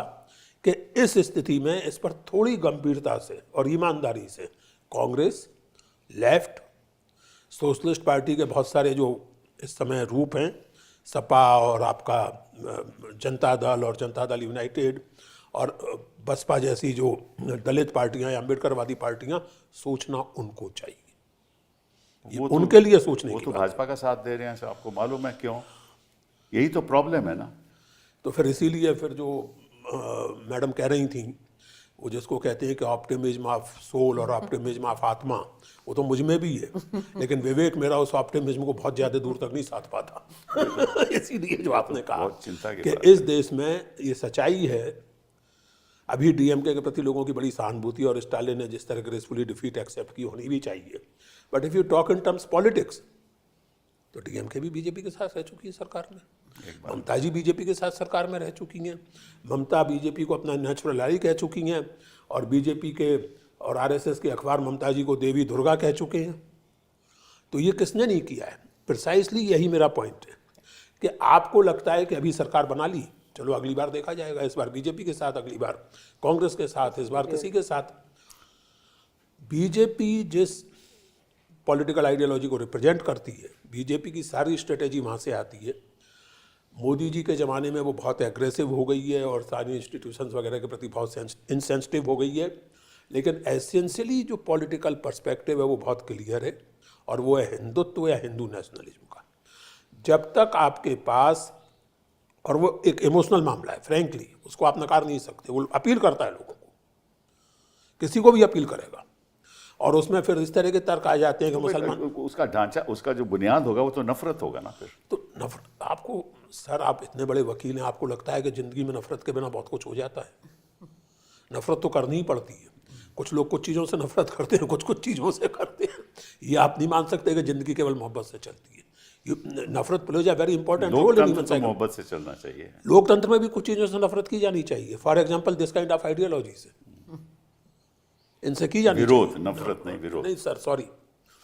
Speaker 2: कि इस स्थिति में इस पर थोड़ी गंभीरता से और ईमानदारी से कांग्रेस, लेफ्ट, सोशलिस्ट पार्टी के बहुत सारे जो इस समय रूप हैं, सपा और आपका जनता दल और जनता दल यूनाइटेड और बसपा जैसी जो दलित पार्टियां या अम्बेडकरवादी पार्टियां, सोचना उनको चाहिए। ये उनके लिए सोचने
Speaker 1: वो
Speaker 2: की
Speaker 1: तो
Speaker 2: बात
Speaker 1: भाजपा का साथ दे रहे हैं, सो आपको मालूम है क्यों? यही तो प्रॉब्लम है ना।
Speaker 2: तो फिर इसीलिए फिर जो मैडम कह रही थी, वो जिसको कहते हैं कि ऑप्टिमिज्म ऑफ सोल और ऑप्टिमिज्म ऑफ आत्मा, वो तो मुझ में भी है, लेकिन विवेक मेरा उस ऑप्टिमिज्म को बहुत ज़्यादा दूर तक नहीं साथ पाता। इसीलिए जो आपने कहा
Speaker 1: बहुत चिंता की
Speaker 2: कि
Speaker 1: बात
Speaker 2: इस देश में ये सच्चाई है, अभी डीएमके के प्रति लोगों की बड़ी सहानुभूति और स्टालिन ने जिस तरह ग्रेसफुली डिफीट एक्सेप्ट की होनी भी चाहिए, but if you talk in terms politics, तो डीएमके भी बीजेपी के साथ रह चुकी है सरकार में, ममता जी बीजेपी के साथ सरकार में रह चुकी हैं, ममता बीजेपी को अपना नेचुरल एली कह चुकी हैं, और बीजेपी के और आरएसएस के अखबार ममता जी को देवी दुर्गा कह चुके हैं। तो ये किसने नहीं किया है? प्रिसाइसली यही मेरा पॉइंट है कि आपको लगता है कि अभी सरकार बना ली, चलो अगली बार देखा जाएगा, इस बार बीजेपी के साथ, अगली बार कांग्रेस के साथ, इस बार किसी के साथ। बीजेपी जिस पॉलिटिकल आइडियोलॉजी को रिप्रेजेंट करती है, बीजेपी की सारी स्ट्रेटेजी वहाँ से आती है। मोदी जी के ज़माने में वो बहुत एग्रेसिव हो गई है और सारी इंस्टीट्यूशंस वगैरह के प्रति बहुत इंसेंसिटिव हो गई है, लेकिन एसेंशियली जो पॉलिटिकल पर्सपेक्टिव है वो बहुत क्लियर है, और वो है हिंदुत्व या हिंदू नेशनलिज्म का। जब तक आपके पास, और वो एक इमोशनल मामला है, फ्रैंकली उसको आप नकार नहीं सकते, वो अपील करता है लोगों को, किसी को भी अपील करेगा, और उसमें फिर इस तरह के तर्क आ जाते हैं कि मुसलमान,
Speaker 1: उसका ढांचा, उसका जो बुनियाद होगा वो तो नफरत होगा ना फिर।
Speaker 2: तो नफरत आपको, सर आप इतने बड़े वकील हैं, आपको लगता है कि ज़िंदगी में नफरत के बिना बहुत कुछ हो जाता है? नफरत तो करनी ही पड़ती है। कुछ लोग कुछ चीज़ों से नफरत करते हैं, कुछ चीज़ों से करते हैं। ये आप नहीं मान सकते कि ज़िंदगी केवल मोहब्बत से चलती है। नफरत plays a very important role in human psychology.
Speaker 1: मोहब्बत से चलना चाहिए।
Speaker 2: लोकतंत्र में भी कुछ चीज़ों से नफरत की जानी चाहिए, for example this kind of ideology से, इनसे की जानी
Speaker 1: विरोध,
Speaker 2: चाहिए।
Speaker 1: नफरत नहीं, विरोध।
Speaker 2: नहीं सर, सॉरी,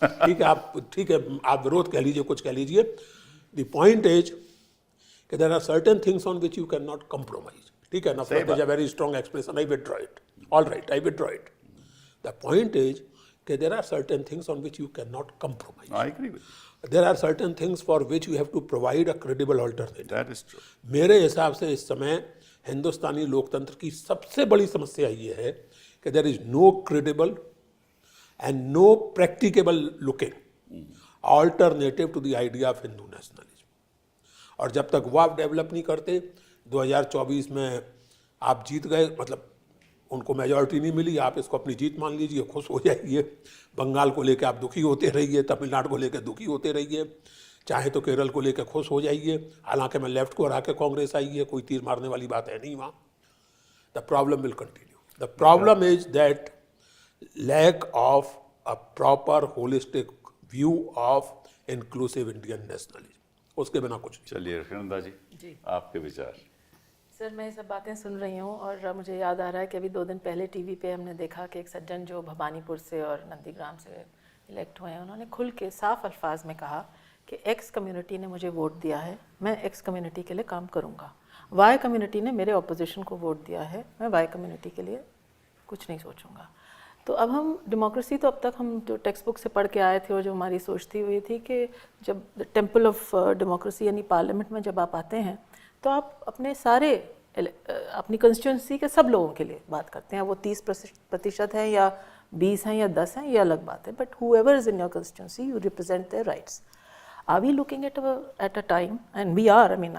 Speaker 2: ठीक है आप विरोध कह लीजिए, कुछ कह लीजिए। द पॉइंट इज कि there are certain things on which you can not compromise. ठीक है, नफरत is a very strong expression, I withdraw it, all right, I withdraw it. The point is कि there are certain things on which you can not compromise.
Speaker 1: I agree with
Speaker 2: there are certain things for which you have to provide a credible alternative.
Speaker 1: That is true.
Speaker 2: मेरे हिसाब से इस समय हिंदुस्तानी लोकतंत्र की सबसे बड़ी समस्या ये है कि there is no credible and no practicable looking alternative to the idea of Hindu nationalism. और जब तक वो आप डेवलप नहीं करते, 2024 में आप जीत गए, मतलब उनको मेजॉरिटी नहीं मिली, आप इसको अपनी जीत मान लीजिए, खुश हो जाइए। बंगाल को लेकर आप दुखी होते रहिए, तमिलनाडु को लेकर दुखी होते रहिए, चाहे तो केरल को लेकर खुश हो जाइए। हालांकि मैं लेफ्ट को हरा के कांग्रेस आई है, कोई तीर मारने वाली बात है नहीं वहाँ। The problem will continue. The problem is that lack of a proper holistic view of inclusive Indian nationalism. उसके बिना कुछ नहीं।
Speaker 1: चलिए रखनंदा जी,
Speaker 3: जी।
Speaker 1: आपके विचार।
Speaker 3: सर मैं ये सब बातें सुन रही हूँ और मुझे याद आ रहा है कि अभी 2 दिन पहले टीवी पे हमने देखा कि एक सज्जन जो भवानीपुर से और नंदीग्राम से इलेक्ट हुए हैं, उन्होंने खुल के साफ अल्फाज में कहा कि एक्स कम्युनिटी ने मुझे वोट दिया है, मैं एक्स कम्युनिटी के लिए काम करूँगा। वाई कम्युनिटी ने मेरे ऑपोजिशन को वोट दिया है, मैं वाई कम्युनिटी के लिए कुछ नहीं सोचूंगा। तो अब हम डेमोक्रेसी, तो अब तक हम जो टेक्स्ट बुक से पढ़ के आए थे और जो हमारी सोच थी वो ये थी कि जब टेम्पल ऑफ डेमोक्रेसी यानी पार्लियामेंट में जब आप आते हैं तो आप अपने सारे अपनी कंस्टिट्यूंसी के सब लोगों के लिए बात करते हैं। वो 30% है या 20 हैं या 10 हैं, ये अलग बात है, but whoever is in your constituency, you represent their rights. Are we looking at a time, and we are, I mean,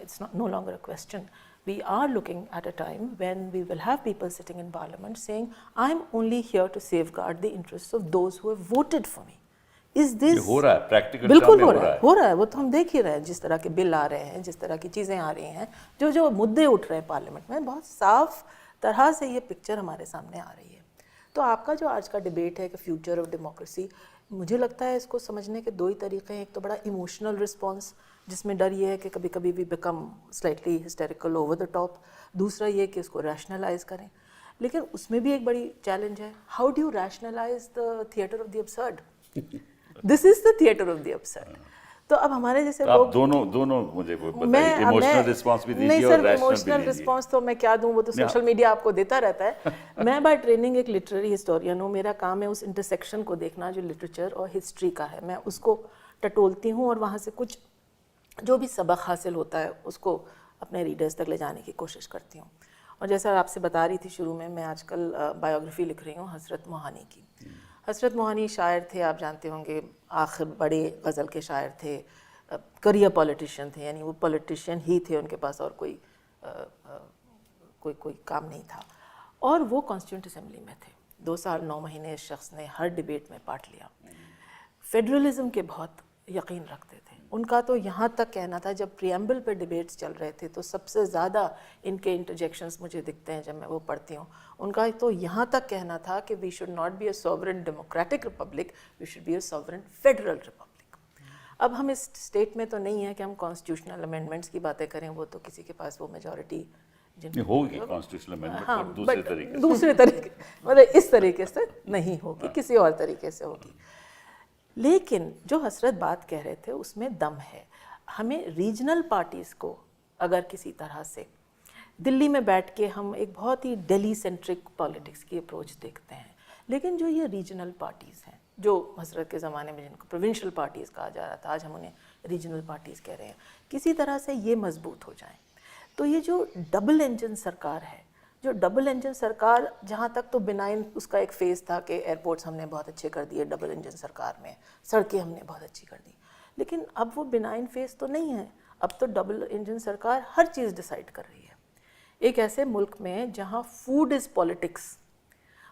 Speaker 3: it's no longer a question, we are looking at a time when we will have people sitting in parliament saying, I'm only here to safeguard the interests of those who have voted for me. Is this...
Speaker 1: ये हो रहा है, practical
Speaker 3: बिल्कुल हो रहा है, वो तो हम देख ही रहे हैं, जिस तरह के बिल आ रहे हैं, जिस तरह की चीज़ें आ रही हैं, जो मुद्दे उठ रहे हैं पार्लियामेंट में, बहुत साफ तरह से ये पिक्चर हमारे सामने आ रही है। तो आपका जो आज का डिबेट है कि फ्यूचर ऑफ डेमोक्रेसी, मुझे लगता है इसको समझने के 2 ही तरीके हैं। एक तो बड़ा इमोशनल रिस्पॉन्स, जिसमें डर ये है कि कभी कभी we become slightly hysterical over the top. दूसरा ये कि इसको रैशनलाइज करें, लेकिन उसमें भी एक बड़ी चैलेंज है, how do you rationalise the theatre of the absurd? This is the theatre of the absurd. तो अब हमारे जैसे लोग,
Speaker 1: आप दोनों मुझे बताइए, इमोशनल रिस्पांस भी दीजिए और रैशनल भी
Speaker 3: इमोशनल
Speaker 1: दीजिए।
Speaker 3: रिस्पांस तो मैं क्या दूं, वो तो सोशल मीडिया आपको देता रहता है। मैं बाय ट्रेनिंग एक लिटरेरी हिस्टोरियन हूँ, मेरा काम है उस इंटरसेक्शन को देखना जो लिटरेचर और हिस्ट्री का है। मैं उसको टटोलती हूँ और वहाँ से कुछ जो भी सबक हासिल होता है उसको अपने रीडर्स तक ले जाने की कोशिश करती हूँ। और जैसा आपसे बता रही थी शुरू में, मैं आजकल बायोग्राफी लिख रही हूँ हसरत मोहानी की। हसरत मोहानी शायर थे, आप जानते होंगे, आखिर बड़े गज़ल के शायर थे, करियर पॉलिटिशियन थे, यानी वो पॉलिटिशियन ही थे, उनके पास और कोई काम नहीं था। और वो कॉन्स्टिट्यूंट असेंबली में थे। 2 साल 9 महीने इस शख्स ने हर डिबेट में पार्ट लिया। फेडरलिज्म के बहुत यकीन रखते थे। उनका तो यहाँ तक कहना था, जब प्रियम्बल पे डिबेट्स चल रहे थे तो सबसे ज़्यादा इनके इंटरजेक्शंस मुझे दिखते हैं जब मैं वो पढ़ती हूँ। उनका तो यहाँ तक कहना था कि we should not be a sovereign democratic republic, we should be a sovereign federal republic. अब हम इस स्टेट में तो नहीं है कि हम कॉन्स्टिट्यूशनल अमेंडमेंट्स की बातें करें, वो तो किसी के पास वो मेजॉरिटी
Speaker 1: होगी कॉन्स्टिट्यूशनल अमेंडमेंट,
Speaker 3: हाँ,
Speaker 1: दूसरे तरीके
Speaker 3: मतलब इस तरीके से नहीं होगी, किसी और तरीके से होगी। लेकिन जो हसरत बात कह रहे थे उसमें दम है। हमें रीजनल पार्टीज़ को अगर किसी तरह से दिल्ली में बैठ के हम एक बहुत ही दिल्ली सेंट्रिक पॉलिटिक्स की अप्रोच देखते हैं, लेकिन जो ये रीजनल पार्टीज़ हैं, जो हसरत के ज़माने में जिनको प्रोविंशियल पार्टीज़ कहा जा रहा था, आज हम उन्हें रीजनल पार्टीज़ कह रहे हैं, किसी तरह से ये मजबूत हो जाएं। तो ये जो डबल इंजन सरकार है, जो डबल इंजन सरकार, जहाँ तक तो बिनाइन उसका एक फेज़ था कि एयरपोर्ट्स हमने बहुत अच्छे कर दिए डबल इंजन सरकार में, सड़कें हमने बहुत अच्छी कर दी, लेकिन अब वो बिनाइन फेज़ तो नहीं है। अब तो डबल इंजन सरकार हर चीज़ डिसाइड कर रही है। एक ऐसे मुल्क में जहाँ फूड इज़ पॉलिटिक्स,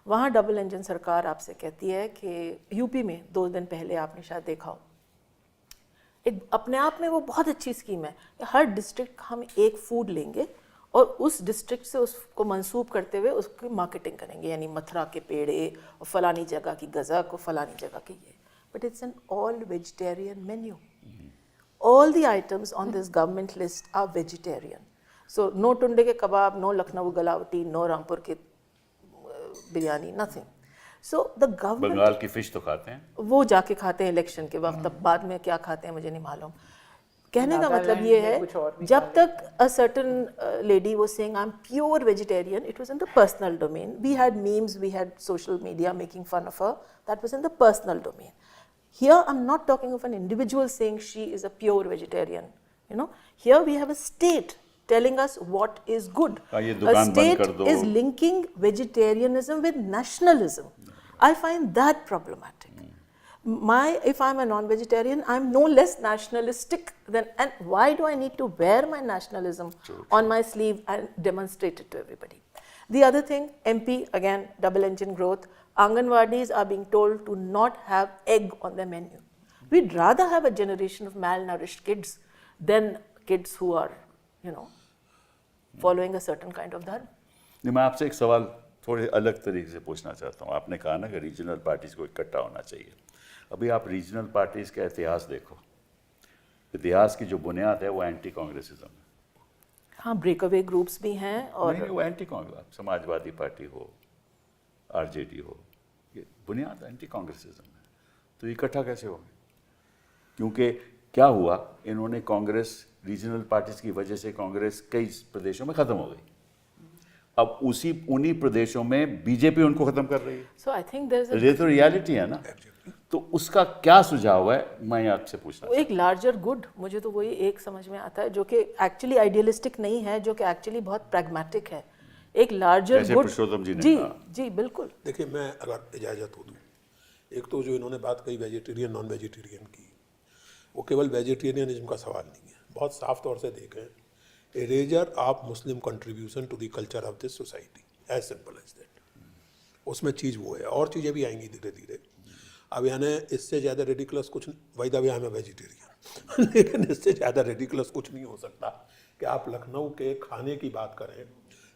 Speaker 3: वहाँ डबल इंजन सरकार आपसे कहती है कि यूपी में 2 दिन पहले आपने शायद देखा हो, एक अपने आप में वो बहुत अच्छी स्कीम है, हर डिस्ट्रिक्ट हम एक फूड लेंगे और उस डिस्ट्रिक्ट से उसको मंसूब करते हुए उसकी मार्केटिंग करेंगे, यानी मथुरा के पेड़े और फलानी जगह की गज़क और फलानी जगह की ये, but it's an all vegetarian menu. All the items on this government list are vegetarian. So no Tunde के कबाब, नो लखनऊ गलावटी, नो रामपुर के biryani, nothing. So the government,
Speaker 1: Bengal की फिश तो खाते हैं,
Speaker 3: वो जाके खाते हैं इलेक्शन के वक्त, तब बाद में क्या खाते हैं मुझे नहीं मालूम। कहने का मतलब ये है, जब तक a certain lady was saying I'm pure vegetarian, it was in the personal domain. We had memes, we had social media making fun of her. That was in the personal domain. Here I'm not talking of an individual saying she is a pure vegetarian. You know, here we have a state telling us what is good. A state is linking vegetarianism with nationalism. I find that problematic. If I'm a non-vegetarian, I'm no less nationalistic than, and why do I need to wear my nationalism on my sleeve and demonstrate it to everybody? The other thing, MP, again, double engine growth, Anganwadis are being told to not have egg on their menu. We'd rather have a generation of malnourished kids than kids who are, you know, following a certain kind of dharma.
Speaker 1: मैं आपसे एक सवाल थोड़े अलग तरीके से पूछना चाहता हूँ। आपने कहा ना कि रीजनल पार्टीज़ को इकट्ठा होना चाहिए। अभी आप रीजनल पार्टीज़ का इतिहास देखो, इतिहास की जो बुनियाद है वो एंटी कांग्रेसिज्म है।
Speaker 3: हाँ, ब्रेकअवे ग्रुप्स भी हैं और
Speaker 1: नहीं, वो एंटी कांग्रेस, समाजवादी पार्टी हो, आरजेडी हो, ये बुनियाद एंटी कांग्रेसिज्म है। तो इकट्ठा कैसे हो गए? क्योंकि क्या हुआ, इन्होंने कांग्रेस, रीजनल पार्टीज की वजह से कांग्रेस कई प्रदेशों में खत्म हो गई। अब उन्हीं प्रदेशों में बीजेपी उनको खत्म कर रही है।
Speaker 3: सो आई थिंक देयर
Speaker 1: ये तो रियलिटी है ना। तो उसका क्या सुझाव है, मैं आपसे पूछना
Speaker 3: एक लार्जर गुड, मुझे तो वही एक समझ में आता है जो कि एक्चुअली आइडियलिस्टिक नहीं है, जो कि एक्चुअली बहुत प्रैग्मेटिक है। एक लार्जर
Speaker 1: जैसे
Speaker 3: गुड,
Speaker 1: पुरुषोत्तम जी ने
Speaker 3: जी
Speaker 1: कहा।
Speaker 3: जी बिल्कुल।
Speaker 2: देखिए, मैं अगर इजाज़त हो दूँ, एक तो जो इन्होंने बात कही वेजिटेरियन नॉन वेजिटेरियन की, वो केवल वेजिटेरियनिज्म का सवाल नहीं है। बहुत साफ तौर से देखें, erasure of Muslim contribution to the culture of this society, as simple as that. उसमें चीज़ वो है, और चीज़ें भी आएंगी धीरे धीरे। अब यानी इससे ज़्यादा रेडिकुलस कुछ, वही the way I am vegetarian लेकिन इससे ज़्यादा रेडिकुलस कुछ नहीं हो सकता कि आप लखनऊ के खाने की बात करें,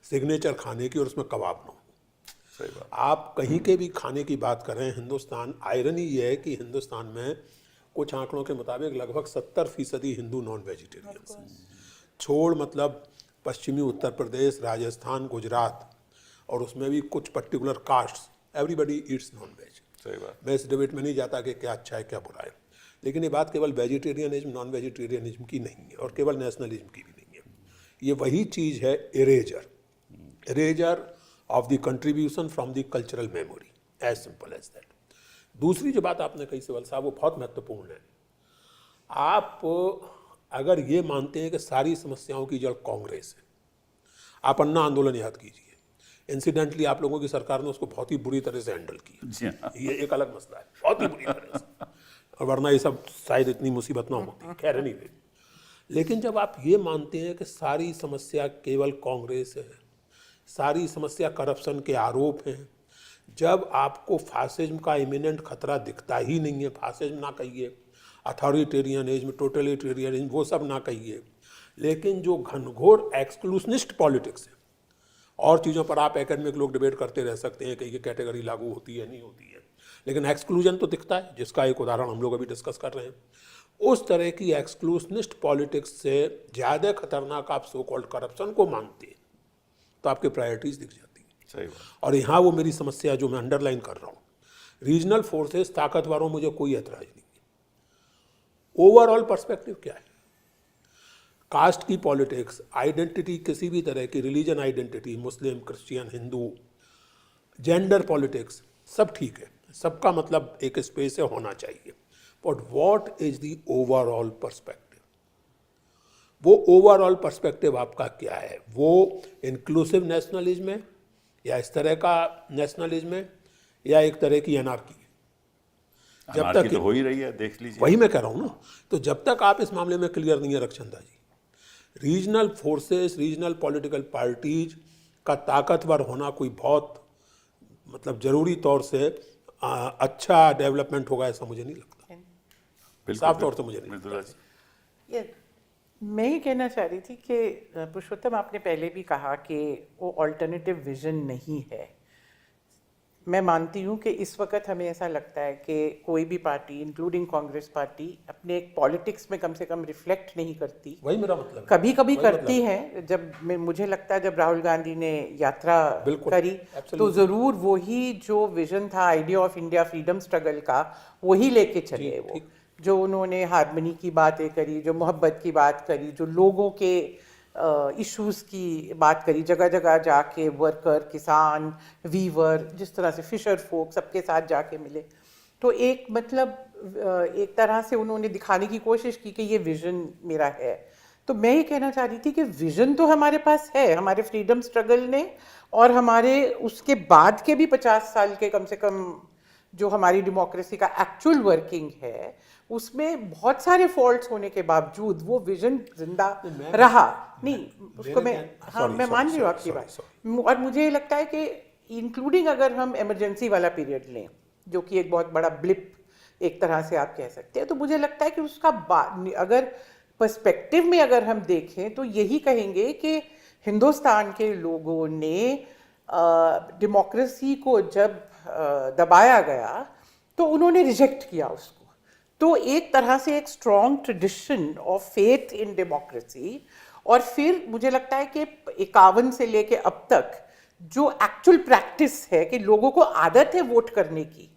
Speaker 2: सिग्नेचर खाने की, और उसमें कबाब ना हो।
Speaker 1: सही बात।
Speaker 2: आप कहीं के भी खाने की बात करें, हिंदुस्तान, आयरनी ये है कि हिंदुस्तान में कुछ आंकड़ों के मुताबिक लगभग 70% हिंदू नॉन वेजिटेरियंस हैं। छोड़ मतलब पश्चिमी उत्तर प्रदेश, राजस्थान, गुजरात, और उसमें भी कुछ particular castes, everybody eats non veg.
Speaker 1: सही बात।
Speaker 2: मैं इस डिबेट में नहीं जाता कि क्या अच्छा है क्या बुरा है, लेकिन ये बात केवल वेजिटेरियनिज्म नॉन वेजिटेरियनिज्म की नहीं है और केवल नेशनलिज्म की भी नहीं है। ये वही चीज़ है, erasure of the contribution from the cultural memory, as simple as that. दूसरी जो बात आपने कही सिवल साहब, वो बहुत महत्वपूर्ण है। आप अगर ये मानते हैं कि सारी समस्याओं की जड़ कांग्रेस है, आप अन्ना आंदोलन याद कीजिए। इंसिडेंटली आप लोगों की सरकार ने उसको बहुत ही बुरी तरह से हैंडल किया।
Speaker 1: जी हाँ।
Speaker 2: ये एक अलग मसला है, बहुत ही बुरी तरह से, और वरना ये सब शायद इतनी मुसीबत ना होती। खैर नहीं हुई। लेकिन जब आप ये मानते हैं कि सारी समस्या केवल कांग्रेस है, सारी समस्या करप्शन के आरोप हैं, जब आपको फासिज्म का इमिनेंट खतरा दिखता ही नहीं है, फासिज्म ना कहिए, अथॉरिटेरियनिज्म, टोटलिटेरियनिज्म, वो सब ना कहिए, लेकिन जो घनघोर एक्सक्लूशनिस्ट पॉलिटिक्स है, और चीज़ों पर आप एकेडमिक लोग डिबेट करते रह सकते हैं कि ये कैटेगरी लागू होती है नहीं होती है, लेकिन एक्सक्लूजन तो दिखता है, जिसका एक उदाहरण हम लोग अभी डिस्कस कर रहे हैं। उस तरह की एक्सक्लूशनिस्ट पॉलिटिक्स से ज़्यादा खतरनाक आप सो कॉल्ड करप्शन को मानते हैं, तो आपकी प्रायोरिटीज़ दिख जाती हैं।
Speaker 1: सही बात।
Speaker 2: और यहाँ वो मेरी समस्या जो मैं अंडरलाइन कर रहा हूँ, रीजनल फोर्सेस ताकतवरों, मुझे कोई ऐतराज नहीं है। ओवरऑल पर्सपेक्टिव क्या है? कास्ट की पॉलिटिक्स, आइडेंटिटी, किसी भी तरह की रिलीजन आइडेंटिटी, मुस्लिम, क्रिश्चियन, हिंदू, जेंडर पॉलिटिक्स, सब ठीक है, सबका मतलब एक स्पेस से होना चाहिए, but what is the overall perspective? वो ओवरऑल पर्सपेक्टिव आपका क्या है? वो इंक्लूसिव नेशनलिज्म है, या इस तरह का नेशनलिज्म है, या एक तरह की एनार्की है? जब तक
Speaker 1: तो हो ही रही है, देख लीजिए।
Speaker 2: वही मैं कह रहा हूँ ना। तो जब तक आप इस मामले में क्लियर नहीं है Rakhshanda ji, regional forces, regional political parties का ताकतवर होना कोई बहुत मतलब ज़रूरी तौर से अच्छा डेवलपमेंट होगा, ऐसा मुझे नहीं लगता।
Speaker 1: बिल्कुल,
Speaker 2: साफ तौर से मुझे नहीं
Speaker 1: मृदुला
Speaker 2: लगता।
Speaker 1: जी।
Speaker 4: ये मैं ये कहना चाह रही थी कि पुरुषोत्तम, आपने पहले भी कहा कि वो ऑल्टरनेटिव विजन नहीं है। मैं मानती हूँ कि इस वक्त हमें ऐसा लगता है कि कोई भी पार्टी, इंक्लूडिंग कांग्रेस पार्टी, अपने एक पॉलिटिक्स में कम से कम रिफ्लेक्ट नहीं करती।
Speaker 2: वही मेरा मतलब है।
Speaker 4: कभी कभी
Speaker 2: वही
Speaker 4: करती
Speaker 2: मतलब
Speaker 4: है। जब मुझे लगता है जब राहुल गांधी ने यात्रा
Speaker 2: बिल्कुल,
Speaker 4: करी तो
Speaker 2: absolutely।
Speaker 4: ज़रूर वही जो विजन था, idea of India freedom struggle का, वही लेके चले। वो
Speaker 2: ठीक।
Speaker 4: जो उन्होंने हारमनी की बातें करी, जो मोहब्बत की बात करी, जो लोगों के इश्यूज़ की बात करी, जगह जगह जाके वर्कर, किसान, वीवर, जिस तरह से फिशर फोक, सबके साथ जाके मिले, तो एक मतलब एक तरह से उन्होंने दिखाने की कोशिश की कि ये विजन मेरा है। तो मैं ये कहना चाह रही थी कि विजन तो हमारे पास है, हमारे फ्रीडम स्ट्रगल ने, और हमारे उसके बाद के भी 50 साल के कम से कम जो हमारी डेमोक्रेसी का एक्चुअल वर्किंग है, उसमें बहुत सारे फॉल्ट्स होने के बावजूद वो विजन जिंदा रहा। नहीं, उसको मैं हाँ मैं मान रही हूँ आपकी बात। और मुझे ये लगता है कि इंक्लूडिंग अगर हम इमरजेंसी वाला पीरियड लें, जो कि एक बहुत बड़ा ब्लिप एक तरह से आप कह सकते हैं, तो मुझे लगता है कि उसका अगर पर्सपेक्टिव में अगर हम देखें तो यही कहेंगे कि हिंदुस्तान के लोगों ने डेमोक्रेसी को जब दबाया गया तो उन्होंने रिजेक्ट किया उसको। तो एक तरह से एक strong tradition of faith in democracy, और फिर मुझे लगता है कि 51 से लेके अब तक जो एक्चुअल प्रैक्टिस है कि लोगों को आदत है वोट करने की,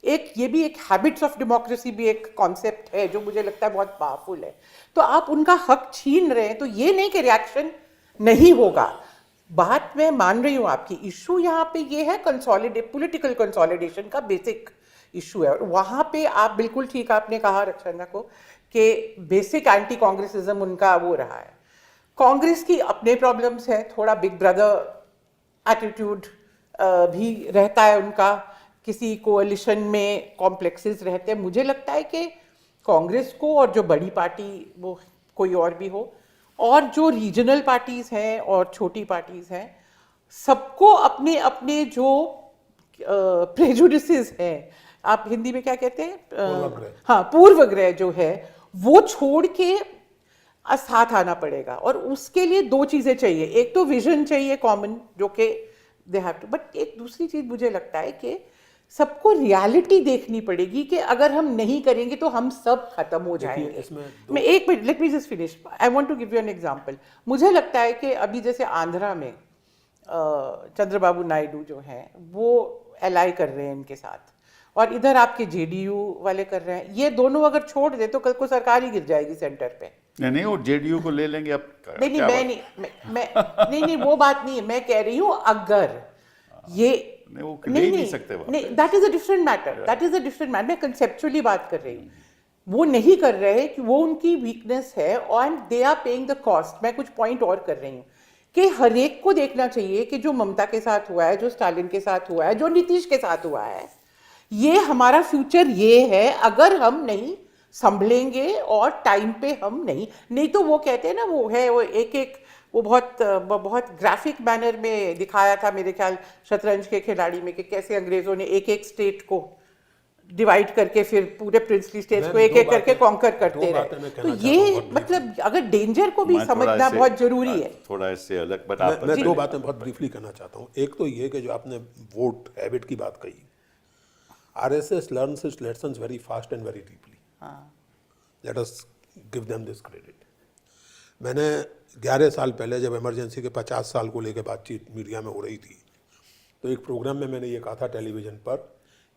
Speaker 4: एक ये भी एक हैबिट्स ऑफ डेमोक्रेसी भी एक कॉन्सेप्ट है जो मुझे लगता है बहुत पावरफुल है। तो आप उनका हक छीन रहे हैं, तो ये नहीं कि रिएक्शन नहीं होगा। बात मैं मान रही हूँ आपकी, इशू यहाँ पे ये है पॉलिटिकल कंसोलिडेशन का बेसिक इशू है। और वहाँ पे आप बिल्कुल ठीक आपने कहा रक्षाना को कि बेसिक एंटी कांग्रेसिज्म उनका वो रहा है। कांग्रेस की अपने प्रॉब्लम्स है, थोड़ा बिग ब्रदर एटीट्यूड भी रहता है उनका, किसी कोalition में कॉम्प्लेक्सेस रहते हैं। मुझे लगता है कि कांग्रेस को, और जो बड़ी पार्टी वो कोई और भी हो, और जो रीजनल पार्टीज हैं और छोटी पार्टीज हैं, सबको अपने अपने जो प्रेजुडिसेस हैं, आप हिंदी में क्या कहते हैं, हाँ, पूर्वग्रह जो है वो छोड़ के साथ आना पड़ेगा। और उसके लिए दो चीजें चाहिए, एक तो विजन चाहिए कॉमन जो कि दे हैव टू, बट एक दूसरी चीज मुझे लगता है कि सबको रियलिटी देखनी पड़ेगी कि अगर हम नहीं करेंगे तो हम सब खत्म हो जाएंगे। मैं एक minute, let me just finish, I want to give you an example. मुझे लगता है कि अभी जैसे आंध्रा में चंद्रबाबू नायडू जो हैं वो एलाई कर रहे हैं इनके साथ, और इधर आपके जेडीयू वाले कर रहे हैं। ये दोनों अगर छोड़ दे तो कल को सरकार ही गिर जाएगी सेंटर पे।
Speaker 1: नहीं, वो जेडीयू को ले लेंगे अब।
Speaker 4: नहीं, मैं वो बात नहीं है, मैं कह रही हूँ अगर ये
Speaker 1: नहीं, वो ले नहीं सकते,
Speaker 4: नहीं, that is a different matter, that is a different matter. मैं कंसेप्चुअली बात कर रही हूँ, वो नहीं कर रहे कि वो उनकी वीकनेस है और they are paying the cost. मैं कुछ पॉइंट और कर रही हूँ कि हर एक को देखना चाहिए कि जो ममता के साथ हुआ है, जो स्टालिन के साथ हुआ है, जो नीतीश के साथ हुआ है, ये हमारा फ्यूचर ये है अगर हम नहीं संभलेंगे और टाइम पे हम नहीं तो वो कहते हैं ना, वो है वो एक वो बहुत ग्राफिक मैनर में दिखाया था मेरे ख्याल शतरंज के खिलाड़ी में, कि कैसे अंग्रेजों ने एक एक स्टेट को डिवाइड करके फिर पूरे प्रिंसली स्टेट्स को एक एक करके कॉन्कर करते रहे। तो ये मतलब अगर डेंजर को भी समझना बहुत जरूरी है।
Speaker 1: थोड़ा इससे अलग, बट
Speaker 2: मैं दो बातें बहुत ब्रीफली कहना चाहता हूँ। एक तो ये कि जो आपने वोट हैबिट की बात कही, RSS learns its lessons very fast and very deeply. Let us give them this credit. मैंने 11 साल पहले जब इमरजेंसी के 50 साल को लेकर बातचीत मीडिया में हो रही थी, तो एक प्रोग्राम में मैंने ये कहा था टेलीविज़न पर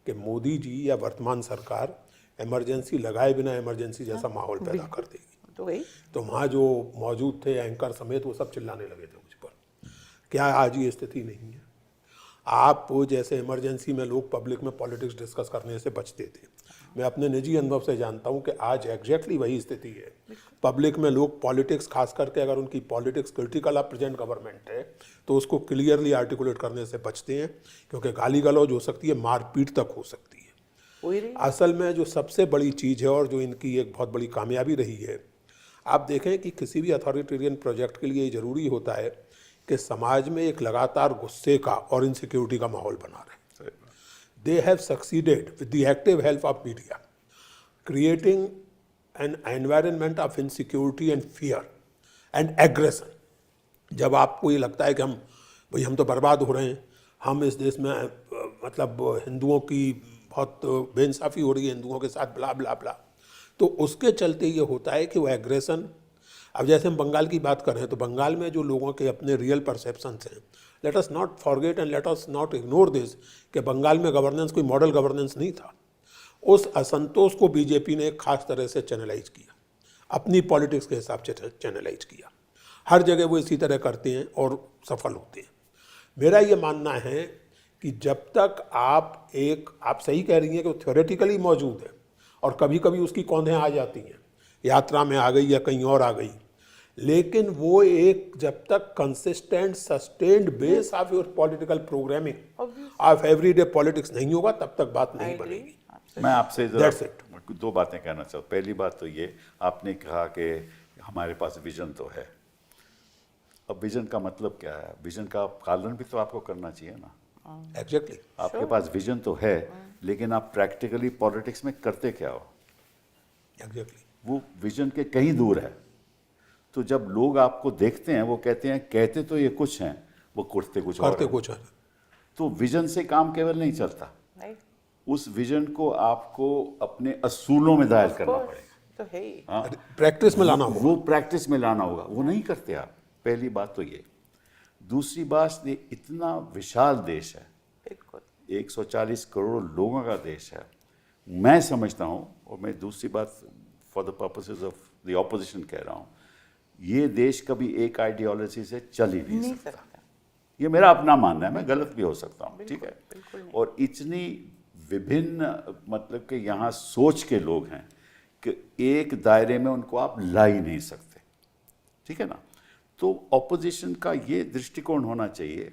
Speaker 2: कि मोदी जी या वर्तमान सरकार इमरजेंसी लगाए बिना इमरजेंसी जैसा माहौल पैदा कर देगी। तो वहाँ जो मौजूद थे एंकर समेत वो सब चिल्लाने लगे थे मुझ पर। क्या आज ये स्थिति नहीं है? आप जैसे इमरजेंसी में लोग पब्लिक में पॉलिटिक्स डिस्कस करने से बचते थे, मैं अपने निजी अनुभव से जानता हूं कि आज एग्जैक्टली वही स्थिति है। पब्लिक में लोग पॉलिटिक्स, खास करके अगर उनकी politics critical of present government है, तो उसको क्लियरली आर्टिकुलेट करने से बचते हैं, क्योंकि गाली गलौज हो सकती है, मारपीट तक हो सकती है। असल में जो सबसे बड़ी चीज़ है और जो इनकी एक बहुत बड़ी कामयाबी रही है, आप देखें कि किसी भी अथॉरिटेरियन प्रोजेक्ट के लिए ज़रूरी होता है कि समाज में एक लगातार गुस्से का और इनसिक्योरिटी का माहौल बना रहे। They have succeeded with the active help of media, creating an environment of insecurity and fear and aggression. जब आपको ये लगता है कि हम तो बर्बाद हो रहे हैं, हम इस देश में मतलब हिंदुओं की बहुत बेइंसाफ़ी हो रही है, हिंदुओं के साथ ब्ला ब्ला ब्ला, तो उसके चलते ये होता है कि वो एग्रेशन। अब जैसे हम बंगाल की बात कर रहे हैं, तो बंगाल में जो लोगों के अपने रियल परसेप्शंस हैं, let us not forget and let us not ignore this कि बंगाल में गवर्नेंस कोई मॉडल गवर्नेंस नहीं था। उस असंतोष को बीजेपी ने एक खास तरह से चैनलाइज किया, अपनी पॉलिटिक्स के हिसाब से चैनलाइज किया। हर जगह वो इसी तरह करते हैं और सफल होते हैं। मेरा ये मानना है कि जब तक आप सही कह रही हैं कि वो थ्योरेटिकली मौजूद है और कभी कभी उसकी कौंधें आ जाती हैं, यात्रा में आ गई या कहीं और आ गई, लेकिन वो एक जब तक consistent sustained base of your political programming of everyday politics नहीं होगा, तब तक बात नहीं बनेगी।
Speaker 1: मैं आपसे दो बातें कहना चाहता हूँ। पहली बात तो ये, आपने कहा कि हमारे पास विजन तो है। अब विजन का मतलब क्या है? विजन का पालन भी तो आपको करना चाहिए ना।
Speaker 2: एग्जैक्टली
Speaker 1: आपके पास विजन तो है, लेकिन आप प्रैक्टिकली पॉलिटिक्स में करते क्या हो?
Speaker 2: एग्जैक्टली
Speaker 1: वो विजन के कहीं दूर है। तो जब लोग आपको देखते हैं, वो कहते हैं, कहते तो ये कुछ हैं, वो करते कुछ और हैं।
Speaker 2: कुछ है।
Speaker 1: तो विजन से काम केवल नहीं चलता, उस विजन को आपको अपने असूलों में दायर करना पड़ेगा।
Speaker 4: तो है ही।
Speaker 1: हाँ,
Speaker 2: प्रैक्टिस में लाना होगा।
Speaker 1: वो प्रैक्टिस में लाना होगा, वो नहीं करते आप। पहली बात तो ये। दूसरी बात, ये इतना विशाल देश है,
Speaker 4: बिल्कुल
Speaker 1: 140 करोड़ लोगों का देश है। मैं समझता हूँ, और मैं दूसरी बात for the purposes of the opposition कह रहा हूँ, ये देश कभी एक आइडियोलॉजी से चल ही नहीं सकता। ये मेरा अपना मानना है, मैं गलत भी हो सकता हूँ, ठीक है। और इतनी विभिन्न मतलब कि यहाँ सोच के लोग हैं कि एक दायरे में उनको आप ला ही नहीं सकते, ठीक है ना। तो ऑपोजिशन का ये दृष्टिकोण होना चाहिए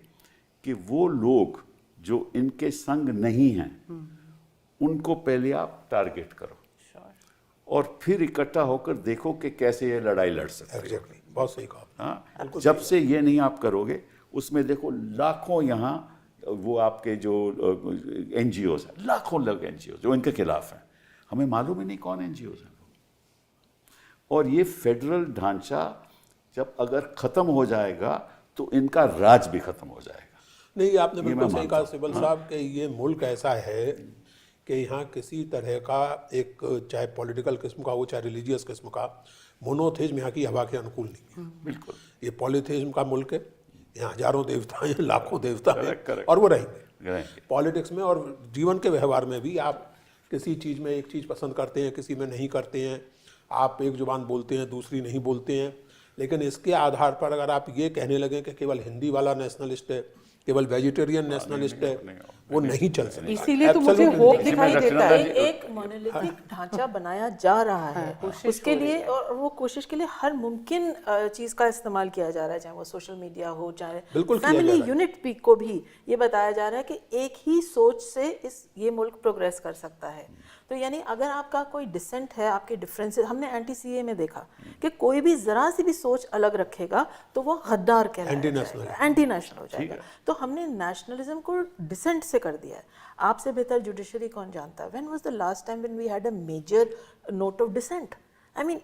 Speaker 1: कि वो लोग जो इनके संग नहीं हैं उनको पहले आप टारगेट करो और फिर इकट्ठा होकर देखो कि कैसे ये लड़ाई लड़ सकते हैं।
Speaker 2: एग्जैक्टली, बहुत सही कहा।
Speaker 1: हाँ, जब से ये नहीं आप करोगे, उसमें देखो लाखों यहाँ वो आपके जो NGOs हैं, लाखों लोग NGOs जो इनके खिलाफ हैं, हमें मालूम ही नहीं कौन NGOs हैं। और ये फेडरल ढांचा जब अगर खत्म हो जाएगा तो इनका राज भी खत्म हो जाएगा।
Speaker 2: नहीं, आपने बिल्कुल
Speaker 1: मैं
Speaker 2: सही
Speaker 1: मानता
Speaker 2: कहा
Speaker 1: हूँ।
Speaker 2: सिब्बल साहब कि ये मुल्क ऐसा है कि यहाँ किसी तरह का एक, चाहे पॉलिटिकल किस्म का हो चाहे रिलीजियस किस्म का, मोनोथेज्म यहाँ की हवा के अनुकूल नहीं है।
Speaker 1: बिल्कुल,
Speaker 2: ये पॉलीथेज्म का मुल्क है, यहाँ हजारों देवता हैं, लाखों देवता हैं,
Speaker 1: correct।
Speaker 2: और वो रहेंगे।
Speaker 1: रहेंगे।
Speaker 2: पॉलिटिक्स में और जीवन के व्यवहार में भी आप किसी चीज़ में एक चीज़ पसंद करते हैं, किसी में नहीं करते हैं, आप एक जुबान बोलते हैं दूसरी नहीं बोलते हैं, लेकिन इसके आधार पर अगर आप ये कहने लगे कि केवल हिंदी वाला नेशनलिस्ट है, केवल वेजिटेरियन नेशनलिस्ट है, वो नहीं चल सकता।
Speaker 4: इसीलिए तो मुझे
Speaker 2: Absolutely
Speaker 4: होप
Speaker 2: नहीं।
Speaker 4: दिखाई देता है।
Speaker 3: एक मोनोलिथिक ढांचा बनाया जा रहा है, उसके लिए, और वो कोशिश के लिए हर मुमकिन चीज़ का इस्तेमाल किया जा रहा है, चाहे वो सोशल मीडिया हो, चाहे
Speaker 2: बिल्कुल किया जा
Speaker 3: फैमिली
Speaker 2: रहा है।
Speaker 3: यूनिट भी को भी ये बताया जा रहा है कि एक ही सोच से ये मुल्क प्रोग्रेस कर सकता है। तो यानी अगर आपका कोई डिसेंट है, आपके डिफरेंसेस, हमने एंटी-CAA में देखा कि कोई भी जरा सी भी सोच अलग रखेगा तो वो गद्दार कहलाएगा, एंटी नेशनल हो जाएगा। तो हमने नेशनलिज्म को डिसेंट से कर दिया है। आपसे बेहतर जुडिशरी कौन जानता है? When was the last time when we had a major note of dissent? I mean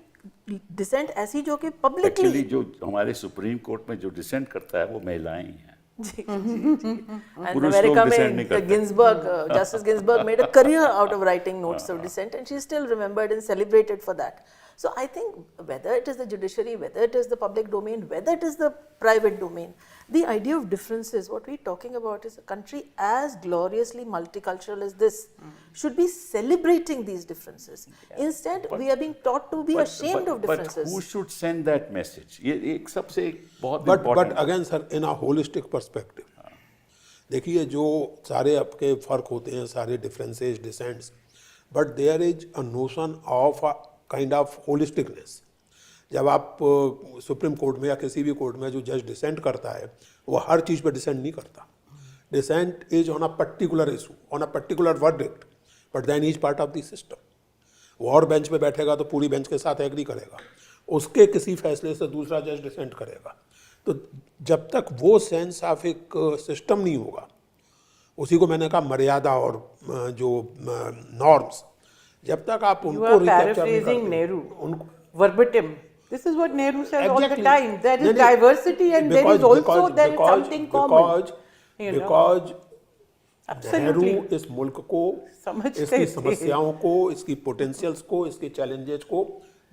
Speaker 3: dissent ऐसी जो कि
Speaker 1: एक्चुअली
Speaker 3: पब्लिकली
Speaker 1: जो हमारे सुप्रीम कोर्ट में जो डिसेंट करता है वो महिलाएं ही हैं।
Speaker 3: And
Speaker 1: पुरुष
Speaker 3: America
Speaker 1: लोग dissent नहीं
Speaker 3: में
Speaker 1: करते।
Speaker 3: Ginsburg, Justice Ginsburg made a career out of writing notes of dissent, and she's still remembered and celebrated for that. So I think whether it is the judiciary, whether it is the public domain, whether it is the private domain, the idea of differences, what we're talking about is a country as gloriously multicultural as this should be celebrating these differences. Instead, we are being taught to be ashamed of
Speaker 1: But
Speaker 3: differences.
Speaker 1: who should send that message? ये एक सबसे बहुत
Speaker 2: but
Speaker 1: important
Speaker 2: again sir, in a holistic perspective, देखिए जो सारे आपके फ़र्क होते हैं, सारे differences, dissents, but there is a notion of a kind of holisticness. जब आप सुप्रीम कोर्ट में या किसी भी कोर्ट में जो जज डिसेंट करता है, वो हर चीज़ पे डिसेंट नहीं करता। Dissent is on a particular issue, on a particular verdict, but then is part of the system. वो और बेंच पे बैठेगा तो पूरी बेंच के साथ एग्री करेगा, उसके किसी फैसले से दूसरा जज डिसेंट करेगा। तो जब तक वो सेंस ऑफ एक सिस्टम नहीं होगा, उसी को मैंने कहा मर्यादा और जो नॉर्म्स, जब तक आप
Speaker 4: You
Speaker 2: उनको
Speaker 4: are
Speaker 2: रिकैप्चर नहीं
Speaker 4: paraphrasing
Speaker 2: करते,
Speaker 4: Nehru
Speaker 2: उनको
Speaker 4: verbatim. This is what Nehru says all the
Speaker 2: Exactly.
Speaker 4: time. There is
Speaker 2: नहीं, नहीं,
Speaker 4: diversity and there is also there is something common. You know?
Speaker 2: Because Nehru
Speaker 4: Absolutely.
Speaker 2: इस मुल्क को,
Speaker 4: समझते
Speaker 2: इसकी
Speaker 4: थे।
Speaker 2: समस्याओं को, इसकी पोटेंशियल्स को, इसके चैलेंजेस को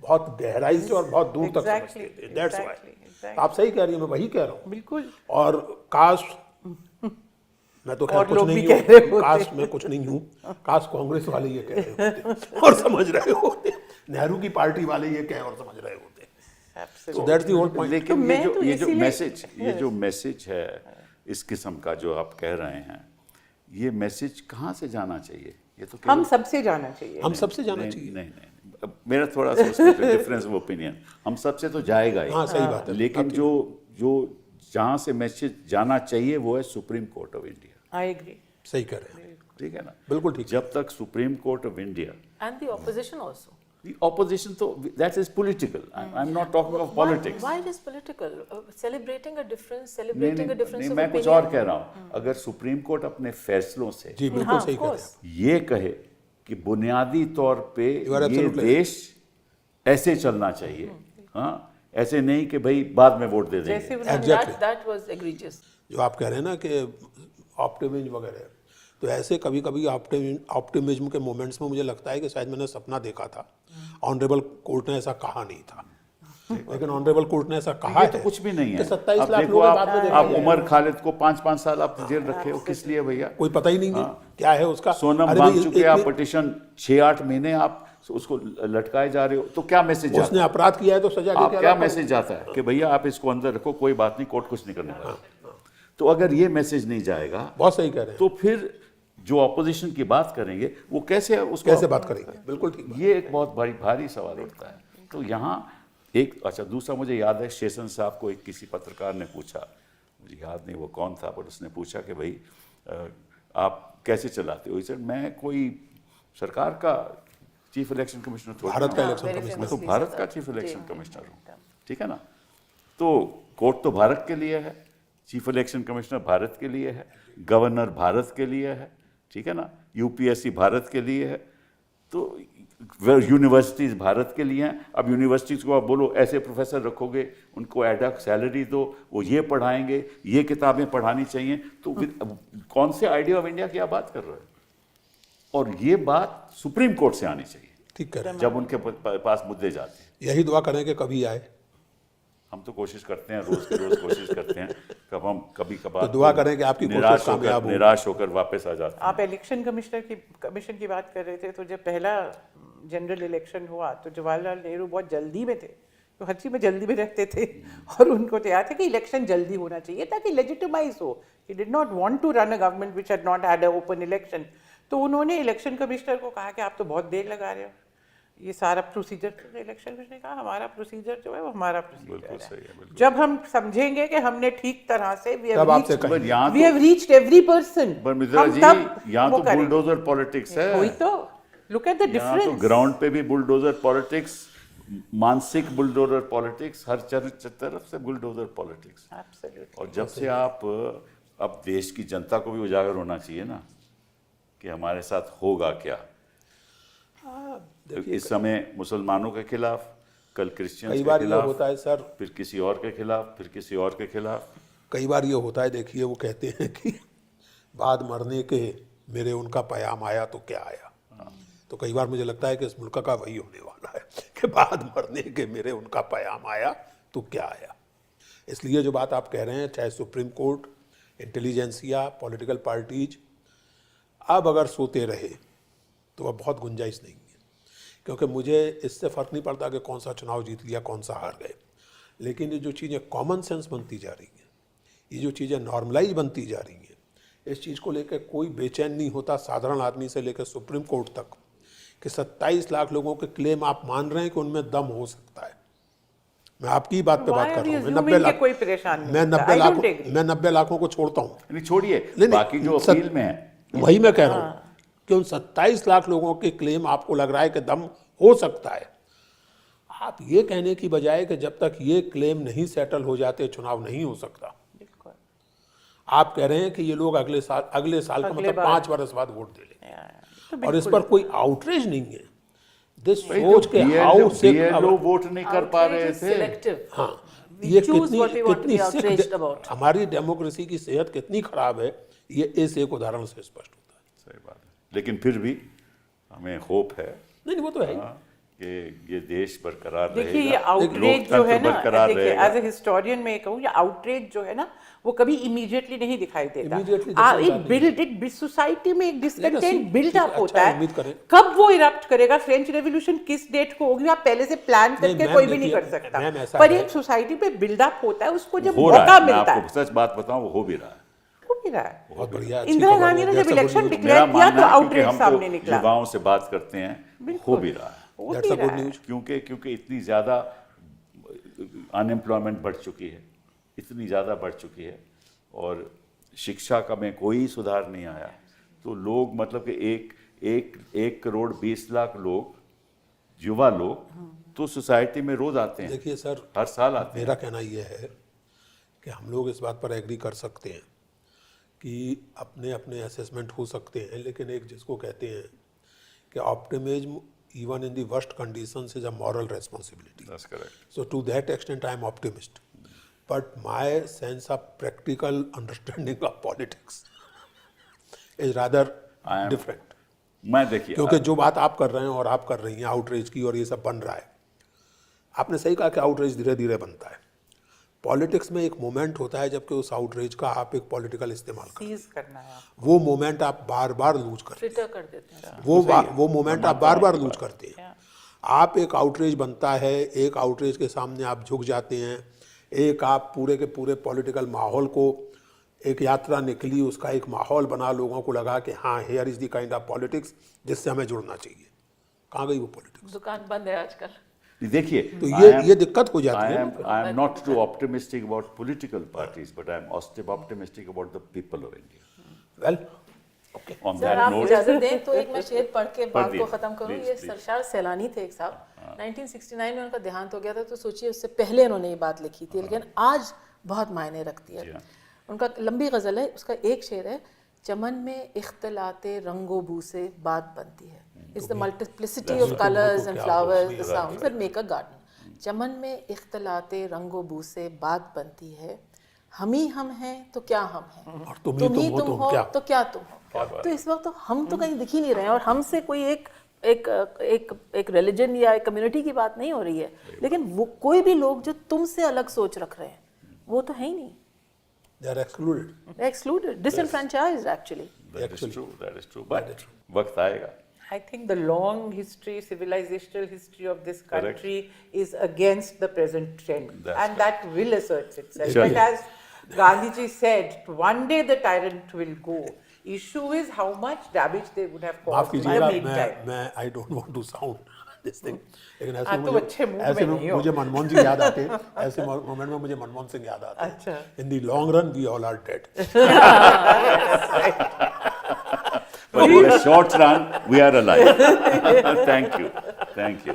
Speaker 2: बहुत गहराई से और बहुत दूर तक
Speaker 4: Exactly,
Speaker 2: समझते थे। दैट्स
Speaker 4: exactly,
Speaker 2: व्हाई आप सही कह रही हैं, मैं वही कह रहा हूँ।
Speaker 4: बिल्कुल।
Speaker 2: और काश, मैं तो खैर
Speaker 4: और
Speaker 2: कुछ
Speaker 4: लोग भी
Speaker 2: नहीं
Speaker 4: कह रहे
Speaker 2: हूँ,
Speaker 4: होते।
Speaker 2: काश मैं कुछ नहीं हूँ, काश कांग्रेस वाले ये कह रहे होते और समझ रहे होते, नेहरू की पार्टी वाले ये कह और समझ रहे होते। So that's the whole point.
Speaker 1: लेकिन
Speaker 4: तो मैं तो
Speaker 1: ये जो
Speaker 4: इसीलिए-
Speaker 1: मैसेज है इस किस्म का जो आप कह रहे हैं, ये मैसेज कहाँ से जाना चाहिए? ये तो
Speaker 4: हम सबसे जाना चाहिए।
Speaker 2: हम सबसे जाना
Speaker 1: नहीं,
Speaker 2: चाहिए।
Speaker 1: नहीं नहीं, अब मेरा थोड़ा सा डिफरेंस ऑफ ओपिनियन, हम सबसे तो जाएगा ही।
Speaker 2: हाँ, सही बात है।
Speaker 1: लेकिन जो जहाँ से मैसेज जाना चाहिए वो है Supreme Court of India.
Speaker 4: I agree.
Speaker 2: सही कह रहे हैं,
Speaker 1: ठीक है ना?
Speaker 2: बिल्कुल ठीक।
Speaker 1: जब तक supreme Court of India,
Speaker 3: And the opposition also.
Speaker 1: the opposition, तो that is political. I'm not talking of politics.
Speaker 3: Why it is political? Celebrating a difference,
Speaker 1: नहीं
Speaker 3: celebrating
Speaker 1: नहीं
Speaker 3: a difference
Speaker 1: नहीं,
Speaker 3: of
Speaker 1: मैं कुछ
Speaker 3: opinion.
Speaker 1: और कह रहा हूँ। अगर सुप्रीम कोर्ट अपने फैसलों से
Speaker 2: जी बिल्कुल
Speaker 3: हाँ,
Speaker 2: सही
Speaker 3: of
Speaker 2: कह रहे
Speaker 3: course.
Speaker 2: हैं।
Speaker 1: ये कहे कि बुनियादी तौर पे
Speaker 2: You are
Speaker 1: ये
Speaker 2: absolutely
Speaker 1: देश ऐसे चलना चाहिए, हाँ, ऐसे नहीं कि भाई बाद में वोट दे
Speaker 4: जैसे
Speaker 1: देंगे।
Speaker 4: उन्होंने
Speaker 2: Exactly.
Speaker 3: That was egregious.
Speaker 2: जो आप कह रहे हैं ना कि ऑप्टिमिज्म वगैरह, तो ऐसे कभी कभी ऑप्टिमिज्म के मोमेंट्स में मुझे लगता है कि शायद मैंने सपना देखा था। ऑनरेबल कोर्ट ने ऐसा कहा नहीं था, लेकिन ऑनरेबल कोर्ट ने ऐसा कहा
Speaker 1: ये
Speaker 2: है
Speaker 1: तो कुछ भी नहीं है।
Speaker 2: कि 27
Speaker 1: अब
Speaker 2: लाख
Speaker 1: देखो
Speaker 2: लोगों के बाद में देखा
Speaker 1: आप
Speaker 2: जाएगा।
Speaker 1: उमर खालिद को 5-5 साल आप जेल रखे हो, किस लिए भैया?
Speaker 2: कोई पता ही नहीं है क्या है उसका।
Speaker 1: सोनम
Speaker 2: अरे भाई,
Speaker 1: वांगचुक के आप पिटिशन 6-8 महीने आप उसको लटकाए जा रहे हो, तो क्या मैसेज जाता
Speaker 2: उसने अपराध किया है तो सजा
Speaker 1: है? आप
Speaker 2: देके
Speaker 1: क्या
Speaker 2: अलग
Speaker 1: मैसेज जाता है कि भैया आप इसको अंदर रखो, कोई बात नहीं, कोर्ट कुछ नहीं करने वाला। तो अगर ये मैसेज नहीं जाएगा
Speaker 2: बहुत सही कह रहे हैं।
Speaker 1: तो फिर जो ऑपोजिशन की बात करेंगे वो कैसे उसको
Speaker 2: कैसे बात करेंगे? बिल्कुल ठीक बात।
Speaker 1: ये एक बहुत भारी सवाल उठता है। तो यहाँ एक अच्छा दूसरा मुझे याद है, शेषन साहब को एक किसी पत्रकार ने पूछा, मुझे याद नहीं वो कौन था, पर उसने पूछा कि भाई आप कैसे चलाते हो? इसे मैं कोई सरकार का चीफ इलेक्शन कमिश्नर थोड़ा
Speaker 2: भारत का
Speaker 1: हूँ।
Speaker 2: Election
Speaker 3: very
Speaker 2: commissioner.
Speaker 1: मैं तो
Speaker 3: famously
Speaker 1: भारत
Speaker 3: said
Speaker 1: का
Speaker 3: that.
Speaker 1: चीफ इलेक्शन
Speaker 3: जी,
Speaker 1: कमिश्नर हूँ,
Speaker 3: जी।
Speaker 1: ठीक है ना? तो कोर्ट तो भारत के लिए है, चीफ इलेक्शन कमिश्नर भारत के लिए है, गवर्नर भारत के लिए है, ठीक है ना? यूपीएससी भारत के लिए है, तो यूनिवर्सिटीज भारत के लिए हैं। अब यूनिवर्सिटीज को आप बोलो ऐसे प्रोफेसर रखोगे, उनको एडक सैलरी दो, वो ये पढ़ाएंगे, ये किताबें पढ़ानी चाहिए, तो कौन से आइडिया ऑफ इंडिया की आप बात कर रहे हो? और ये बात सुप्रीम कोर्ट से आनी चाहिए
Speaker 2: ठीक कह रहे हैं।
Speaker 1: जब उनके पास मुद्दे जाते हैं।
Speaker 2: यही दुआ करें कि कभी आए।
Speaker 1: हम तो कोशिश करते हैं, रोज के रोज कोशिश करते हैं, कब हम कभी कभार
Speaker 2: तो दुआ करें कि आपकी कोशिश कामयाब हो।
Speaker 1: निराश होकर वापस आ जाते हैं।
Speaker 4: आप इलेक्शन कमीशन की बात कर रहे थे, तो जब पहला जनरल इलेक्शन हुआ तो जवाहरलाल नेहरू बहुत जल्दी में थे, तो हर चीज में जल्दी में रहते थे, और उनको तो याद है कि इलेक्शन जल्दी होना चाहिए ताकि लेजिटिमाइज हो। He did not want to run a government which had not had a open election. तो उन्होंने इलेक्शन कमिश्नर को कहा कि आप तो बहुत देर लगा रहे हो, ये सारा प्रोसीजर। इलेक्शन कमिश्नर ने कहा हमारा प्रोसीजर जो है वो हमारा
Speaker 1: बिल्कुल
Speaker 4: प्रोसीजर
Speaker 1: सही है,
Speaker 4: है।
Speaker 1: बिल्कुल।
Speaker 4: जब हम समझेंगे कि हमने ठीक तरह से
Speaker 2: तब आपसे कहेंगे।
Speaker 1: पर यहाँ
Speaker 4: we have reached every person,
Speaker 1: पर मित्रा
Speaker 4: हम
Speaker 1: जी,
Speaker 4: तब
Speaker 1: यहाँ
Speaker 4: वो
Speaker 1: तो
Speaker 4: करेंगे।
Speaker 1: बुलडोजर पॉलिटिक्स है।
Speaker 4: वही तो, लुक एट द
Speaker 1: यहाँ तो
Speaker 4: डिफरेंस।
Speaker 1: ग्राउंड पे भी बुलडोजर पॉलिटिक्स, मानसिक बुलडोजर पॉलिटिक्स, हर तरफ से बुलडोजर पॉलिटिक्स।
Speaker 4: Absolutely.
Speaker 1: और जब से आप अब देश की जनता को भी उजागर होना चाहिए ना कि हमारे साथ होगा क्या। इस समय मुसलमानों के खिलाफ, कल क्रिश्चियंस
Speaker 2: कई
Speaker 1: के
Speaker 2: बार ये
Speaker 1: खिलाफ,
Speaker 2: होता है सर,
Speaker 1: फिर किसी और के खिलाफ, फिर किसी और के खिलाफ।
Speaker 2: कई बार ये होता है, देखिए वो कहते हैं कि बाद मरने के मेरे उनका पैगाम आया तो क्या आया। तो कई बार मुझे लगता है कि इस मुल्क का वही होने वाला है कि बाद मरने के मेरे उनका पैगाम आया तो क्या आया। इसलिए जो बात आप कह रहे हैं, चाहे supreme court, intelligentsia, political parties, अब अगर सोते रहे तो अब बहुत गुंजाइश नहीं है, क्योंकि मुझे इससे फ़र्क नहीं पड़ता कि कौन सा चुनाव जीत लिया, कौन सा हार गए। लेकिन ये जो चीज़ें कॉमन सेंस बनती जा रही हैं, ये जो चीज़ें नॉर्मलाइज बनती जा रही हैं, इस चीज़ को लेकर कोई बेचैन नहीं होता, साधारण आदमी से लेकर सुप्रीम कोर्ट तक, कि 27 लाख लोगों के क्लेम आप मान रहे हैं कि उनमें दम हो सकता है। मैं आपकी ही बात पे
Speaker 4: Why
Speaker 2: बात
Speaker 4: are
Speaker 2: कर
Speaker 4: we
Speaker 2: रहा हूँ।
Speaker 4: assuming कि कोई परेशान नहीं
Speaker 2: मैं
Speaker 4: होता?
Speaker 2: 90
Speaker 4: I
Speaker 2: लाख
Speaker 4: don't agree.
Speaker 2: मैं 90 लाखों को छोड़ता हूँ।
Speaker 1: नहीं छोड़िए,
Speaker 2: नहीं,
Speaker 1: बाकी जो अपील में है,
Speaker 2: वही मैं कह रहा हूँ कि उन 27 लाख लोगों के क्लेम आपको लग रहा है कि दम हो सकता है। आप ये कहने की बजाय कि जब तक ये क्लेम नहीं सेटल हो जाते चुनाव नहीं हो सकता,
Speaker 4: बिल्कुल।
Speaker 2: आप कह रहे हैं कि ये लोग अगले साल का
Speaker 4: अगले
Speaker 2: मतलब
Speaker 4: बार।
Speaker 2: 5 वर्ष बाद वोट दे लेंगे,
Speaker 4: तो
Speaker 2: और इस
Speaker 4: बिल्कुल।
Speaker 2: पर कोई आउटरेज नहीं है। दिस
Speaker 1: भाई
Speaker 2: सोच के हाउ से
Speaker 1: BLO वोट नहीं कर पा रहे थे।
Speaker 3: Selective.
Speaker 2: हाँ,
Speaker 3: We
Speaker 2: ये
Speaker 3: choose what we want to be
Speaker 2: Sikh
Speaker 3: outraged about.
Speaker 2: हमारी डेमोक्रेसी की सेहत कितनी खराब है, ये इस एक उदाहरण से स्पष्ट होता है।
Speaker 1: सही बात है, लेकिन फिर भी हमें होप है
Speaker 2: नहीं वो तो है ही।
Speaker 1: कि ये देश बरकरार रहेगा।
Speaker 4: देखिए ये आउटरेज जो है ना,
Speaker 1: बरकरार
Speaker 4: देखिए
Speaker 1: रहेगा।
Speaker 4: एज ए हिस्टोरियन में कहूँ, ये आउटरेज जो है ना वो कभी इमीडिएटली नहीं दिखाई देता।
Speaker 2: Immediately
Speaker 4: एक बिल्ड एक सोसाइटी में एक डिस्कंटेंट बिल्ड अप
Speaker 2: अच्छा,
Speaker 4: होता है।
Speaker 2: उम्मीद करें।
Speaker 4: कब वो इरप्ट करेगा, फ्रेंच रेवोल्यूशन किस डेट को होगी, आप पहले से प्लान
Speaker 2: नहीं,
Speaker 4: करके
Speaker 2: मैम,
Speaker 4: कोई भी नहीं
Speaker 2: देखिए,
Speaker 4: कर सकता।
Speaker 2: मैम, ऐसा
Speaker 4: पर
Speaker 2: है।
Speaker 4: एक सोसाइटी पे बिल्डअप होता है, उसको जब
Speaker 1: हो रहा
Speaker 4: मौका
Speaker 1: है, मैं
Speaker 4: मिलता है,
Speaker 1: आपको सच बात बताऊं, वो हो भी रहा है।
Speaker 4: हो भी रहा है।
Speaker 2: बहुत बढ़िया, अच्छी
Speaker 4: इंदिरा
Speaker 2: खबर
Speaker 4: गांधी
Speaker 2: है,
Speaker 4: ने जब
Speaker 2: that's a good
Speaker 4: election
Speaker 2: news।
Speaker 4: Declare
Speaker 1: मेरा
Speaker 4: किया
Speaker 1: मानना
Speaker 4: तो
Speaker 1: है, क्योंकि
Speaker 4: आउटरेज
Speaker 1: हम
Speaker 4: सामने
Speaker 1: तो
Speaker 4: निकला।
Speaker 1: युवाओं से बात करते हैं, हो भी रहा है।
Speaker 4: हो
Speaker 2: That's
Speaker 4: भी
Speaker 2: a good
Speaker 4: रहा है।
Speaker 2: news।
Speaker 1: क्योंकि इतनी ज़्यादा अनएम्प्लॉयमेंट बढ़ चुकी है, इतनी ज़्यादा बढ़ चुकी है, और शिक्षा का में कोई सुधार नहीं आया। तो लोग मतलब कि एक करोड़ 20 लाख लोग, युवा लोग तो सोसाइटी में रोज आते हैं,
Speaker 2: देखिए सर,
Speaker 1: हर साल आते हैं।
Speaker 2: मेरा कहना यह है कि हम लोग इस बात पर एग्री कर सकते हैं कि अपने अपने असेसमेंट हो सकते हैं, लेकिन एक जिसको कहते हैं कि optimism even in the worst conditions is a moral responsibility.
Speaker 1: That's correct.
Speaker 2: So to that extent I am optimist. But my sense of practical understanding of politics is rather
Speaker 1: I am-
Speaker 2: different.
Speaker 1: मैं देखिए
Speaker 2: क्योंकि जो बात आप कर रहे हैं और आप कर रही हैं आउटरीच की और ये सब बन रहा है, आपने सही कहा कि आउटरीच धीरे धीरे बनता है। पॉलिटिक्स में एक मोमेंट होता है जबकि उस आउटरीच का आप एक पॉलिटिकल इस्तेमाल करें,
Speaker 4: सीज करना है आपको।
Speaker 2: वो मोमेंट आप बार बार लूज करते
Speaker 3: ट्विटर कर देते हैं
Speaker 2: हैं, वो मोमेंट आप बार बार लूज करते हैं। आप एक आउटरीच बनता है, एक आउटरीच के सामने आप झुक जाते हैं, एक आप पूरे के पूरे पॉलिटिकल माहौल को, एक यात्रा निकली, उसका एक माहौल बना, लोगों को लगा कि हाँ here is the kind of politics जिससे हमें जुड़ना चाहिए। कहाँ गई वो पॉलिटिक्स?
Speaker 3: दुकान बंद है आजकल।
Speaker 1: देखिए
Speaker 2: तो ये दिक्कत हो जाती है।
Speaker 1: I am not too optimistic about political parties, but I am optimistic about the people of India.
Speaker 2: Well okay,
Speaker 1: On
Speaker 3: sir
Speaker 1: that
Speaker 3: आप
Speaker 1: note,
Speaker 3: इजाजत दें तो एक मैं शेर पढ़ के बात
Speaker 1: पढ़िए,
Speaker 3: को खत्म करूं।
Speaker 1: please,
Speaker 3: ये
Speaker 1: please.
Speaker 3: सरशार सैलानी थे एक साहब, 1969 में उनका देहांत हो गया था, तो सोचिए उससे पहले उन्होंने ये बात लिखी थी, लेकिन आज बहुत मायने रखती
Speaker 1: जी
Speaker 3: है।
Speaker 1: हाँ।
Speaker 3: उनका लंबी गज़ल है, उसका एक शेर है, चमन में इख्तलाते रंगो बू से बात बनती है। It's the multiplicity of colours and flowers, the sounds that make a garden. चमन में इख्तलाते रंगो बू से बात बनती है, हम ही हम हैं तो क्या हम हैं,
Speaker 2: और तुम ही तुम हो
Speaker 3: तो क्या तुम हो। तो इस वक्त तो हम तो कहीं दिख ही नहीं रहे हैं, और हमसे कोई एक रिलीजन या एक कम्युनिटी की बात नहीं हो रही है, लेकिन वो कोई भी लोग जो तुमसे अलग सोच रख रहे हैं वो तो है ही नहीं,
Speaker 2: they are excluded.
Speaker 3: Excluded, disenfranchised actually.
Speaker 1: that is true, that is true. But वक्त आएगा।
Speaker 4: I think the long history, civilizational history of this
Speaker 1: Correct.
Speaker 4: country is against the present trend.
Speaker 1: That's
Speaker 4: And that will assert itself.
Speaker 1: Sure.
Speaker 4: But as Gandhiji said, one day the tyrant will go. Issue is how much damage they would have
Speaker 2: माफ
Speaker 4: caused in the
Speaker 2: कीजिएगा,
Speaker 4: meantime.
Speaker 2: मैं I don't want to sound this thing, लेकिन
Speaker 4: हाँ,
Speaker 2: ऐसे
Speaker 4: तो अच्छे mood में नहीं हो।
Speaker 2: मुझे मनमोहन जी याद आते हैं, ऐसे मोमेंट में मुझे मनमोहन सिंह याद आते हैं।
Speaker 4: अच्छा।
Speaker 2: In the long run we all are dead.
Speaker 1: But in the short run, we are alive. Thank you. Thank you.